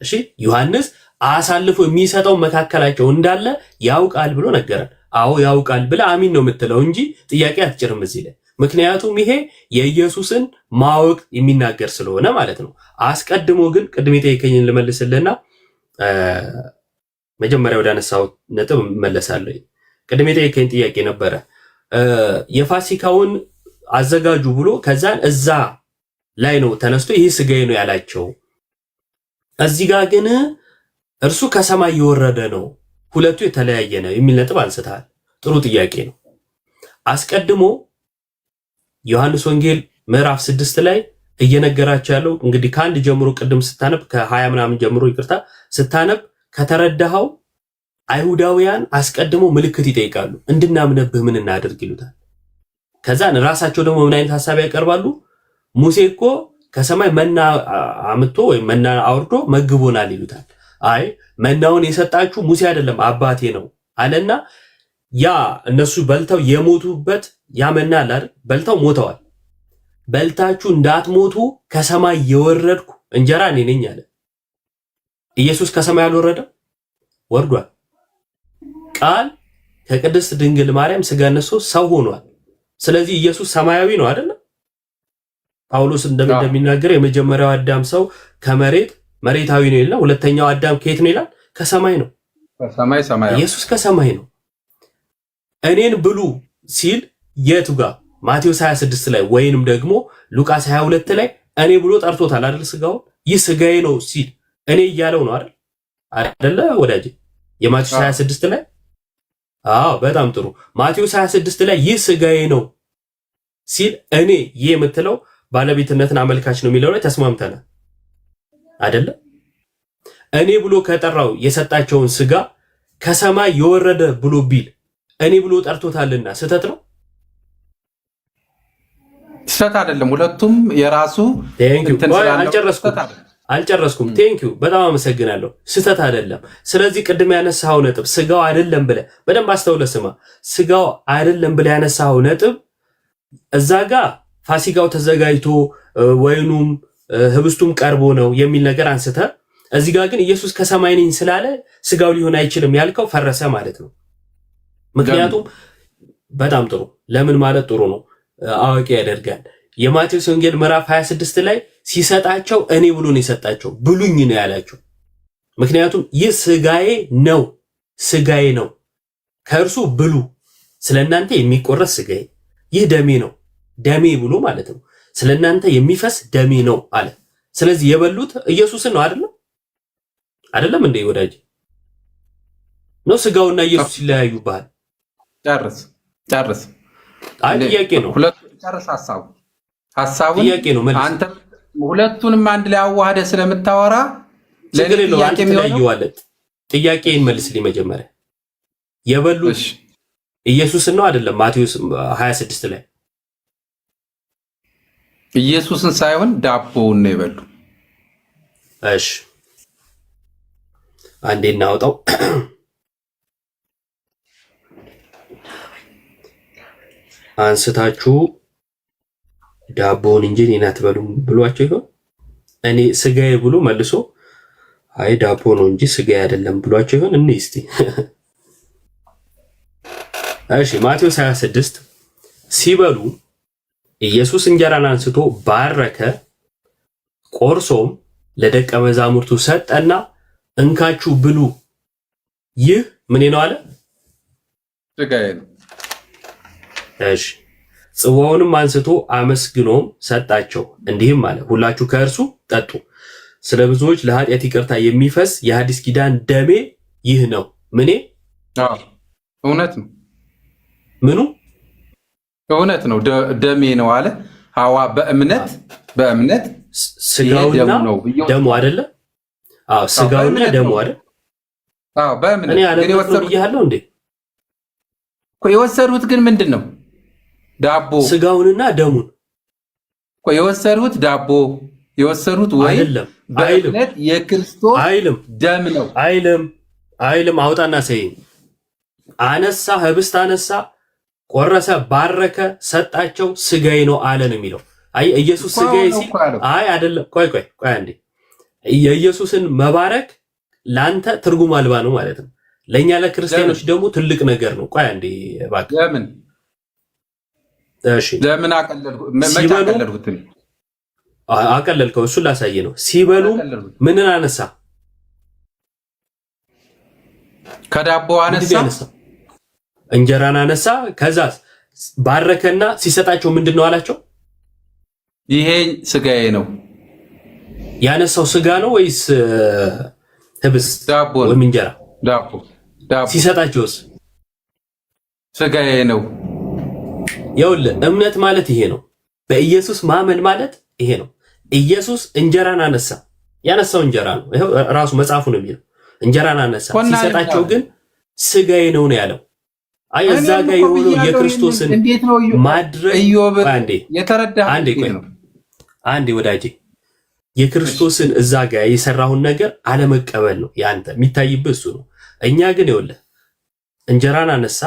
እሺ ዮሐንስ አሳልፎ የሚሰጠው መካከላቸው እንዳለ ያውቃል ብሎ ነገረን። አዎ ያውቃል ብለ አሚን ነው የምትለው እንጂ ጥያቄ አትጭርም እዚህ ላይ። ምክንያቱም ይሄ የኢየሱስን ማወቅ የሚናገር ስለሆነ ማለት ነው። አስቀድሞ ግን ቅድም የጠየቀኝን ልመልስልና መጀመሪያ ወደ አነሳው ነጥብ እመለሳለሁ። ቅድም የጠየቀኝ ጥያቄ ነበረ የፋሲካውን አዘጋጁ ብሎ ከዛን እዛ ላይ ነው ተነስቶ ይህ ስጋዬ ነው ያላቸው። እዚህ ጋር ግን እርሱ ከሰማይ የወረደ ነው፣ ሁለቱ የተለያየ ነው የሚል ነጥብ አንስተሃል። ጥሩ ጥያቄ ነው። አስቀድሞ ዮሐንስ ወንጌል ምዕራፍ 6 ላይ እየነገራቸው ያለው እንግዲህ ከአንድ ጀምሮ ቅድም ስታነብ ከ20 ምናምን ጀምሮ ይቅርታ ስታነብ ከተረዳኸው አይሁዳውያን አስቀድሞ ምልክት ይጠይቃሉ። እንድናምነብህ ምን እናደርግ ይሉታል። ከዛን ራሳቸው ደግሞ ምን አይነት ሐሳብ ያቀርባሉ? ሙሴ እኮ ከሰማይ መና አምጥቶ ወይም መና አውርዶ መግቦናል ይሉታል። አይ መናውን የሰጣችሁ ሙሴ አይደለም አባቴ ነው አለና ያ እነሱ በልተው የሞቱበት ያ መና አለ አይደል? በልተው ሞተዋል። በልታችሁ እንዳትሞቱ ከሰማይ የወረድኩ እንጀራ እኔ ነኝ አለ። ኢየሱስ ከሰማይ አልወረደም? ወርዷል። ቃል ከቅድስት ድንግል ማርያም ስጋ ነስቶ ሰው ሆኗል። ስለዚህ ኢየሱስ ሰማያዊ ነው አይደል? ጳውሎስ እንደሚናገረው የመጀመሪያው አዳም ሰው ከመሬት መሬታዊ ነው ይላል። ሁለተኛው አዳም ከየት ነው ይላል? ከሰማይ ነው። ከሰማይ ሰማያዊ። ኢየሱስ ከሰማይ ነው። እኔን ብሉ ሲል የቱ ጋር? ማቴዎስ 26 ላይ ወይንም ደግሞ ሉቃስ 22 ላይ እኔ ብሎ ጠርቶታል አይደል? ስጋው ይህ ስጋዬ ነው ሲል እኔ እያለው ነው አይደል? አይደለ ወዳጄ? የማቴዎስ 26 ላይ በጣም ጥሩ። ማቴዎስ 26 ላይ ይህ ስጋዬ ነው ሲል እኔ ይህ የምትለው ባለቤትነትን አመልካች ነው የሚለው ላይ ተስማምተናል አይደለ? እኔ ብሎ ከጠራው የሰጣቸውን ስጋ ከሰማይ የወረደ ብሎ ቢል እኔ ብሎ ጠርቶታልና ስህተት ነው? ስህተት አይደለም። ሁለቱም የራሱ አልጨረስኩም። ቴንኪው በጣም አመሰግናለሁ። ስህተት አይደለም። ስለዚህ ቅድም ያነሳው ነጥብ ስጋው አይደለም ብለህ በደንብ አስተውለህ ስማ። ስጋው አይደለም ብለህ ያነሳው ነጥብ እዛ ጋር ፋሲካው ተዘጋጅቶ ወይኑም ህብስቱም ቀርቦ ነው የሚል ነገር አንስተህ፣ እዚህ ጋር ግን ኢየሱስ ከሰማይ ነኝ ስላለ ስጋው ሊሆን አይችልም ያልከው ፈረሰ ማለት ነው። ምክንያቱም በጣም ጥሩ ለምን ማለት ጥሩ ነው፣ አዋቂ ያደርጋል። የማቴዎስ ወንጌል ምዕራፍ 26 ላይ ሲሰጣቸው እኔ ብሎ ነው የሰጣቸው፣ ብሉኝ ነው ያላቸው። ምክንያቱም ይህ ስጋዬ ነው፣ ስጋዬ ነው፣ ከእርሱ ብሉ፣ ስለእናንተ የሚቆረስ ስጋዬ፣ ይህ ደሜ ነው፣ ደሜ ብሎ ማለት ነው፣ ስለእናንተ የሚፈስ ደሜ ነው አለ። ስለዚህ የበሉት ኢየሱስን ነው አይደለም? አይደለም እንዴ ወዳጅ? ነው ስጋውና ኢየሱስ ይለያዩብሃል? ጨርስ። አይ ጥያቄ ነው። ጨርስ ሐሳቡን ጥያቄ ነው። አንተ ሁለቱንም አንድ ላይ አዋህደህ ስለምታወራ ጥያቄን መልስልኝ መጀመሪያ። የበሉት ኢየሱስን ነው አይደለም? ማቴዎስ 26 ላይ ኢየሱስን ሳይሆን ዳቦውን ነው የበሉ። እሺ አንዴ እናውጣው። አንስታችሁ ዳቦውን እንጂ እኔን አትበሉም ብሏቸው ይሆን? እኔ ስጋዬ ብሎ መልሶ አይ ዳቦ ነው እንጂ ስጋዬ አይደለም ብሏቸው ይሆን? እኔ እስቲ እሺ ማቴዎስ 26 ሲበሉ ኢየሱስ እንጀራን አንስቶ ባረከ፣ ቆርሶም ለደቀ መዛሙርቱ ሰጠና እንካችሁ ብሉ፣ ይህ ምን ነው አለ? ስጋዬ ነው። እሺ ጽዋውንም አንስቶ አመስግኖም ሰጣቸው፣ እንዲህም አለ፣ ሁላችሁ ከእርሱ ጠጡ፣ ስለ ብዙዎች ለኃጢአት ይቅርታ የሚፈስ የሐዲስ ኪዳን ደሜ ይህ ነው። ምኔ? እውነት ነው። ምኑ? እውነት ነው፣ ደሜ ነው አለ። ሐዋ በእምነት ስጋውና ደሙ አይደለ? አዎ ስጋውና ደሙ አይደል? አዎ በእምነት እኔ ያለው እንዴ የወሰዱት ግን ምንድን ነው? ዳቦ ስጋውንና ደሙን የወሰዱት ዳቦ የወሰዱት ወይ አይደለም። በእምነት የክርስቶስ ደም ነው አይልም። አውጣና ሰይ አነሳ፣ ህብስት አነሳ፣ ቆረሰ፣ ባረከ፣ ሰጣቸው፣ ስጋዬ ነው አለ ነው የሚለው። አይ ኢየሱስ ስጋዬ ሲል አይ አይደለም። ቆይ አንዴ የኢየሱስን መባረክ ላንተ ትርጉም አልባ ነው ማለት ነው። ለኛ ለክርስቲያኖች ደግሞ ትልቅ ነገር ነው። ቆይ አንዴ እባክህ ለምን ለምን አቀለልኩት? አቀለልከው? እሱን ላሳየ ነው። ሲበሉ ምንን አነሳ? ከዳቦ አነሳ፣ እንጀራን አነሳ። ከዛ ባረከና ሲሰጣቸው ምንድን ነው አላቸው? ይሄ ስጋዬ ነው። ያነሳው ስጋ ነው ወይስ ህብስት ወይም እንጀራ? ዳቦ። ሲሰጣቸውስ ስጋዬ ነው። ይኸውልህ እምነት ማለት ይሄ ነው። በኢየሱስ ማመን ማለት ይሄ ነው። ኢየሱስ እንጀራን አነሳ። ያነሳው እንጀራ ነው። ይሄው ራሱ መጽሐፉ ነው የሚለው እንጀራን አነሳ። ሲሰጣቸው ግን ስጋዬ ነው ያለው። አይ እዛ ጋር የሆነው የክርስቶስን ማድረግ አንዴ ወዳጄ የክርስቶስን እዛ ጋር የሰራውን ነገር አለመቀበል ነው ያንተ የሚታይብህ እሱ ነው። እኛ ግን ይኸውልህ እንጀራን አነሳ፣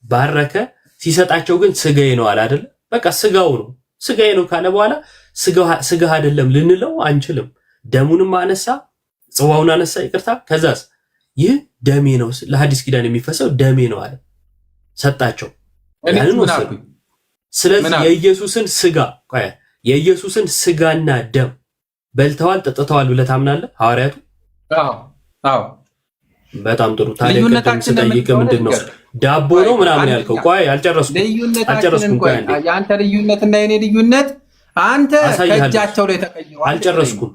ባረከ፣ ሲሰጣቸው ግን ስጋዬ ነው አለ አይደል? በቃ ስጋዬ ነው ካለ በኋላ ስጋህ አይደለም ልንለው አንችልም። ደሙንም አነሳ፣ ጽዋውን አነሳ፣ ይቅርታ። ከዛስ ይህ ደሜ ነው ለሐዲስ ኪዳን የሚፈሰው ደሜ ነው አለ፣ ሰጣቸው። ያንን ወሰዱ። ስለዚህ የኢየሱስን ስጋና ደም በልተዋል ጠጥተዋል ብለህ ታምናለህ? ሐዋርያቱ አዎ። በጣም ጥሩ። ታዲያ ቅድም ስጠይቅህ ምንድን ነው ዳቦ ነው ምናምን ያልከው? ቆይ አልጨረስኩም። ቆይ አንዴ የአንተ ልዩነትና የኔ ልዩነት አንተ ከእጃቸው ላይ ተቀይሯል። አልጨረስኩም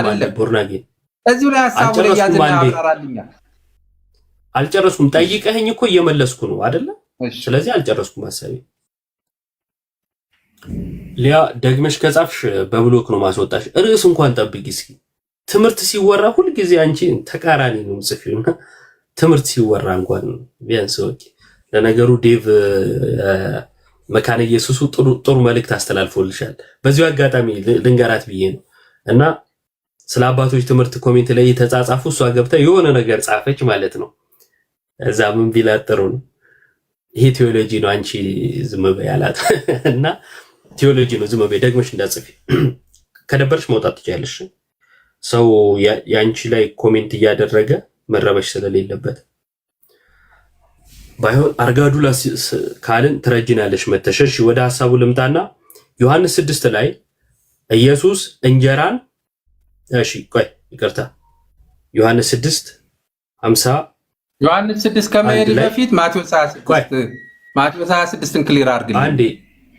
አለ ቦርናጌ እዚሁ ላይ ሐሳቡ ላይ ያዝና አብራራልኛል። አልጨረስኩም። ጠይቀኸኝ እኮ እየመለስኩ ነው አይደለ? ስለዚህ አልጨረስኩም ሐሳቤ። ሊያ ደግመሽ ከጻፍሽ በብሎክ ነው ማስወጣሽ። ርዕስ እንኳን ጠብቂ እስኪ። ትምህርት ሲወራ ሁልጊዜ አንቺ ተቃራኒ ነው ጽፊውና ትምህርት ሲወራ እንኳን ቢያንስ ወቂ። ለነገሩ ዴቭ መካነ ኢየሱሱ ጥሩ መልእክት አስተላልፎልሻል። በዚሁ አጋጣሚ ልንገራት ብዬ ነው እና ስለ አባቶች ትምህርት ኮሜንት ላይ የተጻጻፉ እሷ ገብታ የሆነ ነገር ጻፈች ማለት ነው። እዛ ምን ቢላት ጥሩ ነው ይሄ ቴዎሎጂ ነው አንቺ ዝም በይ አላት እና ቴዎሎጂ ነው ዝም በይ ደግመሽ እንዳጽፊ ከደበርሽ መውጣት ትችያለሽ። ሰው ያንቺ ላይ ኮሜንት እያደረገ መረበሽ ስለሌለበት ባይሆን አርጋዱላ ካልን ትረጅናለሽ መተሸሽ። ወደ ሐሳቡ ልምጣና ዮሐንስ 6 ላይ ኢየሱስ እንጀራን ይቅርታ ዮሐንስ 6 ከመሄድ በፊት ማቴዎስ 26ን ክሊር አድርግልኝ አንዴ።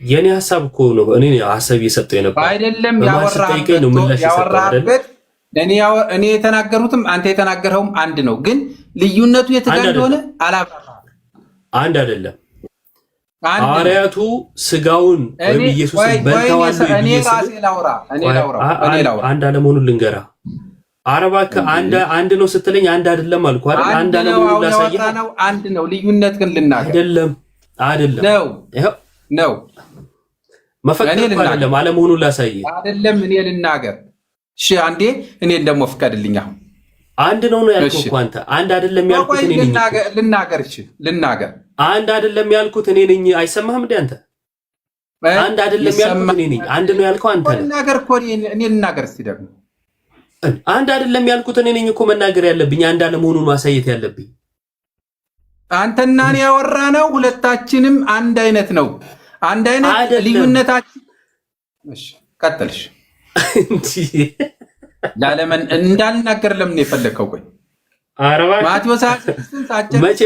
የኔ ሐሳብ እኮ ነው እኔ ሐሳብ እየሰጠው የነበር አይደለም። ያወራበት እኔ የተናገሩትም አንተ የተናገረውም አንድ ነው፣ ግን ልዩነቱ የት ጋር እንደሆነ አላባራ። አንድ አይደለም። ሐዋርያቱ ስጋውን ወይም ኢየሱስን በልተዋል። እኔ ላውራ አንድ አለመሆኑን ልንገራ። አረባከ አንድ ነው ስትለኝ አንድ አይደለም አልኩ አይደል? አንድ አለመሆኑን ላሳየህ ነው። አንድ ነው። ልዩነት ግን ልናገር አይደለም ነው መፈቀድ አይደለም አለመሆኑን ላሳየህ አይደለም። እኔ ልናገር አንዴ እኔን ደግሞ ፍቀድልኝ። አሁን አንድ ነው ያልኩት እኮ አንተ አንድ አይደለም ያልኩት እኔ ነኝ። ልናገር አንድ አይደለም ያልኩት እኔ ነኝ። አይሰማህም እንዴ አንተ? አንድ አይደለም ያልኩት እኔ ነኝ። አንድ ነው ያልከው አንተ ነህ። ልናገር እኮ እኔ ልናገር። እስቲ ደግሞ አንድ አይደለም ያልኩት እኔ ነኝ እኮ መናገር ያለብኝ፣ አንድ አለመሆኑን ማሳየት ያለብኝ። አንተና እኔ ያወራነው ሁለታችንም አንድ አይነት ነው። አንድ አይነት ልዩነታችን። እሺ ቀጥልሽ ለምን እንዳልናገር ለምን የፈለከው? ቆይ ማቴዎስ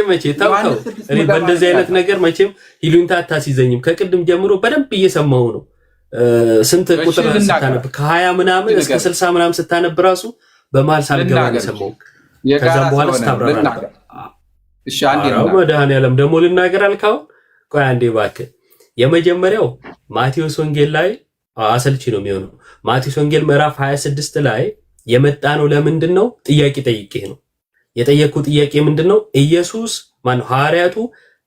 መቼ ተውከው። እኔ በእንደዚህ አይነት ነገር መቼም ይሉኝታ አታስይዘኝም። ከቅድም ጀምሮ በደንብ እየሰማሁ ነው። ስንት ቁጥር ስታነብ ከ20 ምናምን እስከ 60 ምናምን ስታነብ ራሱ በመሀል ሳልገባ ነው የሰማሁ። ከዛም በኋላ ስታብራራ ነበር። እሺ አንዴ ነው መድኃኒዓለም ደግሞ ልናገር አልካው። ቆይ አንዴ እባክህ። የመጀመሪያው ማቴዎስ ወንጌል ላይ አሰልቺ ነው የሚሆነው። ማቴዎስ ወንጌል ምዕራፍ 26 ላይ የመጣ ነው ለምንድን ነው? ጥያቄ ጠይቄ ነው የጠየቅኩ። ጥያቄ ምንድነው? ሐዋርያቱ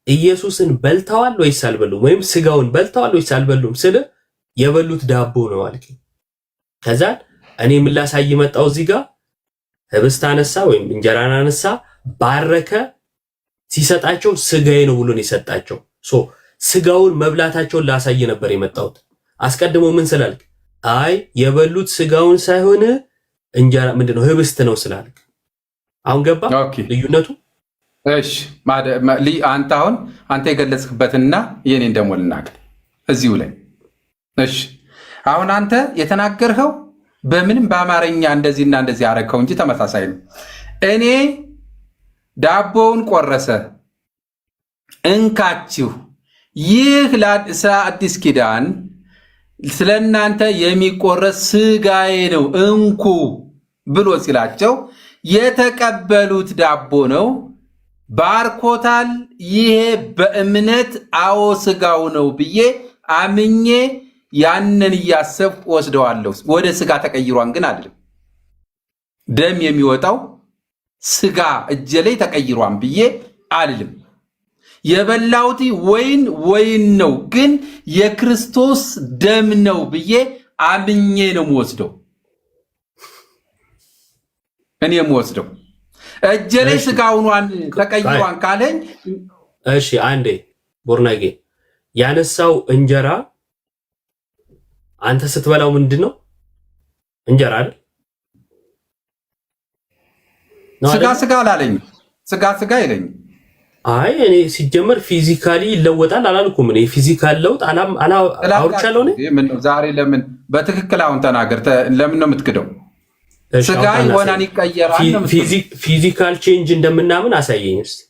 ኢየሱስን በልተዋል ወይስ አልበሉም? ወይም ስጋውን በልተዋል ወይስ አልበሉም ስለ የበሉት ዳቦ ነው አልከኝ። ከዛ እኔ ምን ላሳይ መጣው? እዚህ ጋር ህብስት አነሳ ወይም እንጀራን አነሳ፣ ባረከ፣ ሲሰጣቸው ስጋዬ ነው ብሎ ነው የሰጣቸው። ስጋውን መብላታቸውን ላሳይ ነበር የመጣሁት። አስቀድሞ ምን ስላልክ? አይ የበሉት ስጋውን ሳይሆን እንጀራ ምንድነው ህብስት ነው ስላልክ አሁን ገባ ልዩነቱ። እሺ አንተ የገለጽክበትና የኔን ደግሞ ልናገር እዚሁ ላይ። እሺ አሁን አንተ የተናገርኸው በምንም በአማርኛ እንደዚህና እንደዚህ አረከው እንጂ ተመሳሳይ ነው። እኔ ዳቦውን ቆረሰ፣ እንካችሁ ይህ ለአዲስ ኪዳን ስለ እናንተ የሚቆረስ ስጋዬ ነው እንኩ ብሎ ሲላቸው የተቀበሉት ዳቦ ነው፣ ባርኮታል። ይሄ በእምነት አዎ ስጋው ነው ብዬ አምኜ ያንን እያሰብኩ ወስደዋለሁ። ወደ ስጋ ተቀይሯን ግን አለ ደም የሚወጣው ስጋ እጄ ላይ ተቀይሯን ብዬ አልልም። የበላሁት ወይን ነው ግን የክርስቶስ ደም ነው ብዬ አምኜ ነው የምወስደው። እኔ የምወስደው እጄ ላይ ስጋውን ተቀይሯን ካለኝ እሺ አንዴ ቦርናጌ ያነሳው እንጀራ አንተ ስትበላው ምንድነው? እንጀራ አይደል? ስጋ አላለኝ። ስጋ ይለኝ። አይ እኔ ሲጀመር ፊዚካሊ ይለወጣል አላልኩም። እኔ ፊዚካል ለውጥ አውርቻለሁ። ምን ዛሬ ለምን በትክክል አሁን ተናገር። ለምን ነው የምትክደው? ስጋ ይሆናል ይቀየራል። ፊዚካል ቼንጅ እንደምናምን አሳየኝ እስቲ።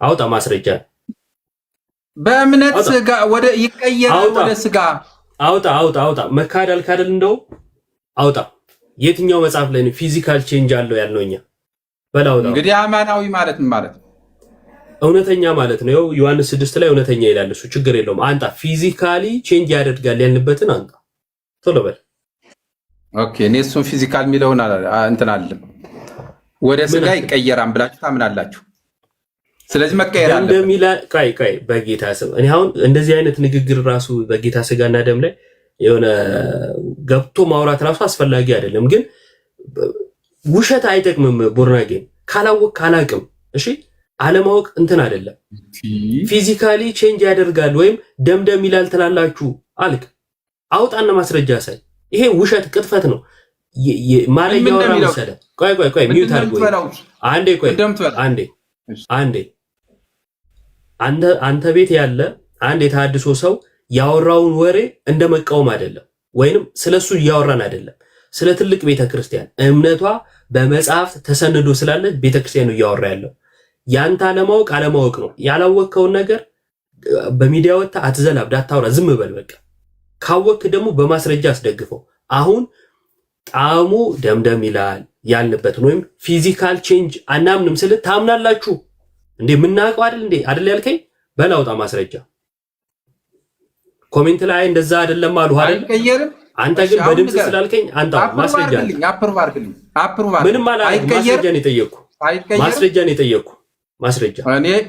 አውጣ ማስረጃ። በእምነት ስጋ ወደ ይቀየራል ወደ ስጋ አውጣ። መካድ አልካደል እንደው አውጣ። የትኛው መጽሐፍ ላይ ነው ፊዚካል ቼንጅ አለው ያልነው? እኛ በላውጣ። እንግዲህ አማናዊ ማለት ምን ማለት ነው? እውነተኛ ማለት ነው። ዮሐንስ 6 ላይ እውነተኛ ይላል። እሱ ችግር የለውም። አንጣ። ፊዚካሊ ቼንጅ ያደርጋል ያልንበትን አንጣ። ቶሎ በል። ኦኬ እኔ እሱን ፊዚካል የሚለውን እንትን አለም ወደ ስጋ ይቀየራል ብላችሁ ታምናላችሁ። ስለዚህ መቀየር አለ እንደሚላ ቃይ በጌታ ስም እኔ አሁን እንደዚህ አይነት ንግግር ራሱ በጌታ ስጋና ደም ላይ የሆነ ገብቶ ማውራት ራሱ አስፈላጊ አይደለም። ግን ውሸት አይጠቅምም። ቦርናጌ ካላወቅ ካላቅም እሺ አለማወቅ እንትን አይደለም። ፊዚካሊ ቼንጅ ያደርጋል ወይም ደምደም ይላል ትላላችሁ አልክ። አውጣና ማስረጃ ሳይ። ይሄ ውሸት ቅጥፈት ነው። ማለት ያወራ መሰለ። ቆይ ሚውት አድርጎ አንዴ አንተ ቤት ያለ አንድ የተሐድሶ ሰው ያወራውን ወሬ እንደ መቃወም አይደለም፣ ወይንም ስለሱ እያወራን አይደለም። ስለ ትልቅ ቤተክርስቲያን እምነቷ በመጽሐፍ ተሰንዶ ስላለ ቤተክርስቲያኑ እያወራ ያለው ያንተ አለማወቅ ነው። ያላወቅከውን ነገር በሚዲያ ወጣ አትዘላብድ፣ አታውራ፣ ዝም በል በቃ። ካወቅክ ደግሞ በማስረጃ አስደግፈው። አሁን ጣዕሙ ደምደም ይላል ያልንበትን ወይም ፊዚካል ቼንጅ አናምንም ስል ታምናላችሁ እንዴ? ምናውቀው አይደል ያልከኝ? በላውጣ ማስረጃ። ኮሜንት ላይ እንደዛ አይደለም አሉ አይደል? አይቀየርም። አንተ ግን በድምጽ ስላልከኝ አንተ ማስረጃ አፕሩቭ አድርግልኝ። ምንም አላልኩም። ማስረጃ ነው የጠየቅኩ። ማስረጃ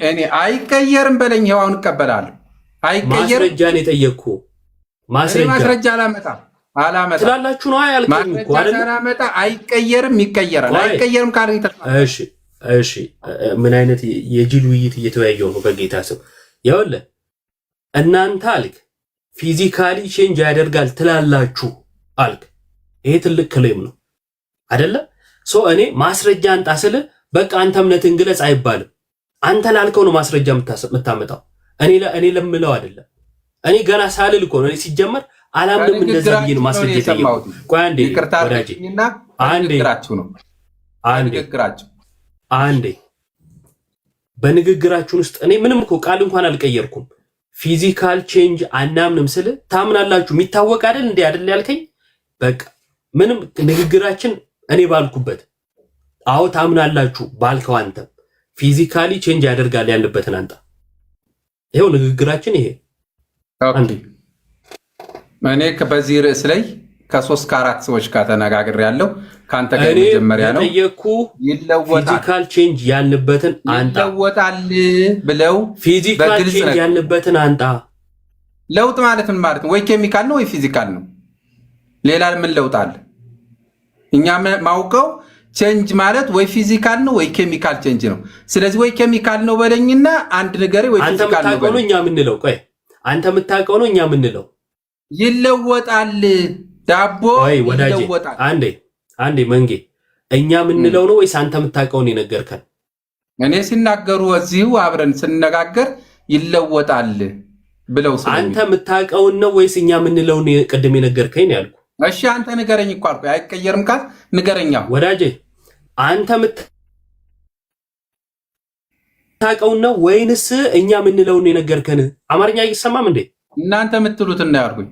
እኔ አይቀየርም በለኝ። ይኸው አሁን እቀበላለሁ። አይቀየርም። ማስረጃ ነው የጠየቅኩ። ማስረጃ አላመጣ ትላላችሁ ነው ያልከኝ እኮ አይደል? አላመጣ። አይቀየርም፣ ይቀየራል። አይቀየርም ካለኝ እሺ ምን አይነት የጅል ውይይት እየተወያየው ነው? በጌታ ስም ይኸውልህ፣ እናንተ አልክ ፊዚካሊ ቼንጅ ያደርጋል ትላላችሁ አልክ። ይሄ ትልቅ ክሌም ነው አይደለ? እኔ ማስረጃ አንጣ ስል በቃ አንተ እምነትን ግለጽ አይባልም። አንተ ላልከው ነው ማስረጃ የምታመጣው። እኔ ለምለው አይደለም። እኔ ገና ሳልል እኮ ነው። እኔ ሲጀመር አላምንም እንደዛ ብዬ ነው ማስረጃ የጠየቁት። ቆይ አንዴ በንግግራችሁን ውስጥ እኔ ምንም እኮ ቃል እንኳን አልቀየርኩም። ፊዚካል ቼንጅ አናምንም ስል ታምናላችሁ የሚታወቅ አይደል እንዴ አይደል ያልከኝ? በቃ ምንም ንግግራችን እኔ ባልኩበት አዎ ታምናላችሁ ባልከው አንተም ፊዚካሊ ቼንጅ ያደርጋል ያለበትን አንተ ይሄው ንግግራችን ይሄ አንዴ እኔ በዚህ ርዕስ ላይ ከ3 ከ4 ሰዎች ጋር ተነጋግሬያለሁ። ካንተ ጋር መጀመሪያ ነው ይለወጣል ፊዚካል ቼንጅ ያልንበትን አንጣ ይለወጣል ብለው ፊዚካል ቼንጅ ያልንበትን አንጣ። ለውጥ ማለት ምን ማለት ነው? ወይ ኬሚካል ነው ወይ ፊዚካል ነው። ሌላ ምን ለውጥ አለ? እኛ ማውቀው ቼንጅ ማለት ወይ ፊዚካል ነው ወይ ኬሚካል ቼንጅ ነው። ስለዚህ ወይ ኬሚካል ነው በለኝና አንድ ነገር ወይ ፊዚካል ነው በለኝ። እኛ ምንለው ቆይ አንተ የምታውቀው ነው እኛ ምንለው ይለወጣል። ዳቦ ይለወጣል። አንዴ መንጌ እኛ ምንለው ነው ወይስ አንተ የምታውቀው ነው የነገርከን? እኔ ሲናገሩ እዚሁ አብረን ስንነጋገር ይለወጣል ብለው አንተ የምታውቀው ነው ወይስ እኛ ምንለው ነው ቅድም የነገርከኝ ነው ያልኩ። እሺ አንተ ንገረኝ እኮ አልኩ። አይቀየርም ካል ንገረኛ ወዳጄ። አንተ የምታውቀው ነው ወይንስ እኛ ምንለው ነው የነገርከን? አማርኛ አይሰማም እንዴ? እናንተ የምትሉት እና ያልኩኝ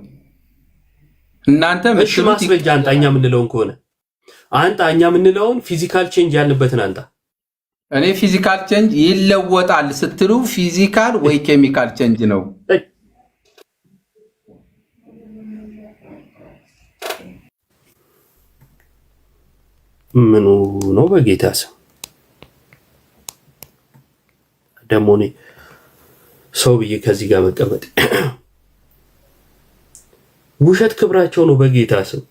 እናንተ እሺ ማስረጃ አንተ እኛ ምንለውን ከሆነ አንተ እኛ ምንለውን ፊዚካል ቼንጅ ያልንበትን አንተ። እኔ ፊዚካል ቼንጅ ይለወጣል ስትሉ ፊዚካል ወይ ኬሚካል ቼንጅ ነው? ምኑ ነው በጌታ ስም ደግሞ እኔ ሰው ብዬ ከዚህ ጋር መቀመጥ ውሸት ክብራቸው ነው በጌታ ስም።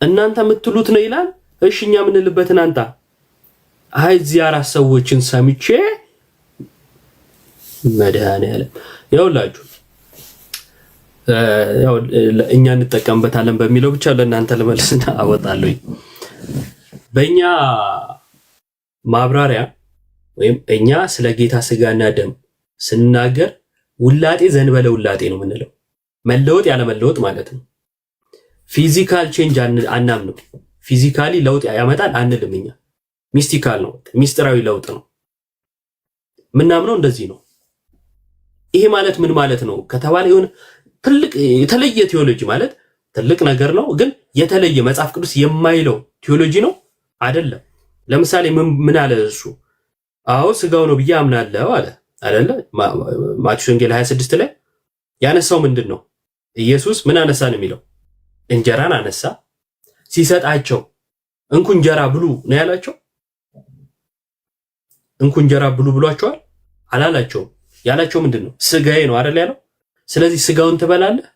እናንተ የምትሉት ነው ይላል። እሺ እኛ የምንልበትን አንተ አይ እዚህ አራት ሰዎችን ሰምቼ መድኃኒዓለም ያውላችሁ ያው እኛ እንጠቀምበታለን በሚለው ብቻ ለእናንተ ለመልስና አወጣለሁ። በእኛ ማብራሪያ ወይም እኛ ስለ ጌታ ስጋና ደም ስናገር ውላጤ ዘንበለ ውላጤ ነው የምንለው። መለወጥ ያለ መለወጥ ማለት ነው። ፊዚካል ቼንጅ አናምንም። ፊዚካሊ ለውጥ ያመጣል አንልም። እኛ ሚስቲካል ነው፣ ሚስጥራዊ ለውጥ ነው ምናምነው። እንደዚህ ነው። ይሄ ማለት ምን ማለት ነው ከተባለ የሆነ ትልቅ የተለየ ቴዎሎጂ ማለት ትልቅ ነገር ነው፣ ግን የተለየ መጽሐፍ ቅዱስ የማይለው ቴዎሎጂ ነው አይደለም። ለምሳሌ ምን አለ እሱ? አዎ ስጋው ነው ብዬ አምናለሁ አለ አይደለ? ማቴዎስ ወንጌል 26 ላይ ያነሳው ምንድን ነው? ኢየሱስ ምን አነሳ ነው የሚለው? እንጀራን አነሳ። ሲሰጣቸው እንኩ እንጀራ ብሉ ነው ያላቸው? እንኩ እንጀራ ብሉ ብሏቸዋል? አላላቸውም። ያላቸው ምንድን ነው? ስጋዬ ነው አይደል ያለው? ስለዚህ ስጋውን ትበላለህ?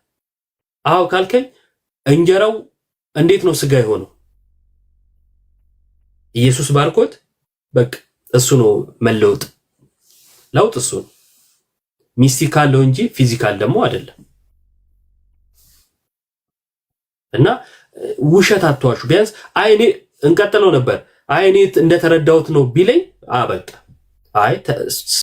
አዎ ካልከኝ እንጀራው እንዴት ነው ስጋ የሆነው? ኢየሱስ ባርኮት በቃ እሱ ነው መለወጥ። ለውጥ እሱ ነው። ሚስቲካል ነው እንጂ ፊዚካል ደግሞ አይደለም። እና ውሸት አትዋሹ። ቢያንስ አይኔ እንቀጥለው ነበር አይኔ እንደተረዳሁት ነው ቢለኝ አበቃ። አይ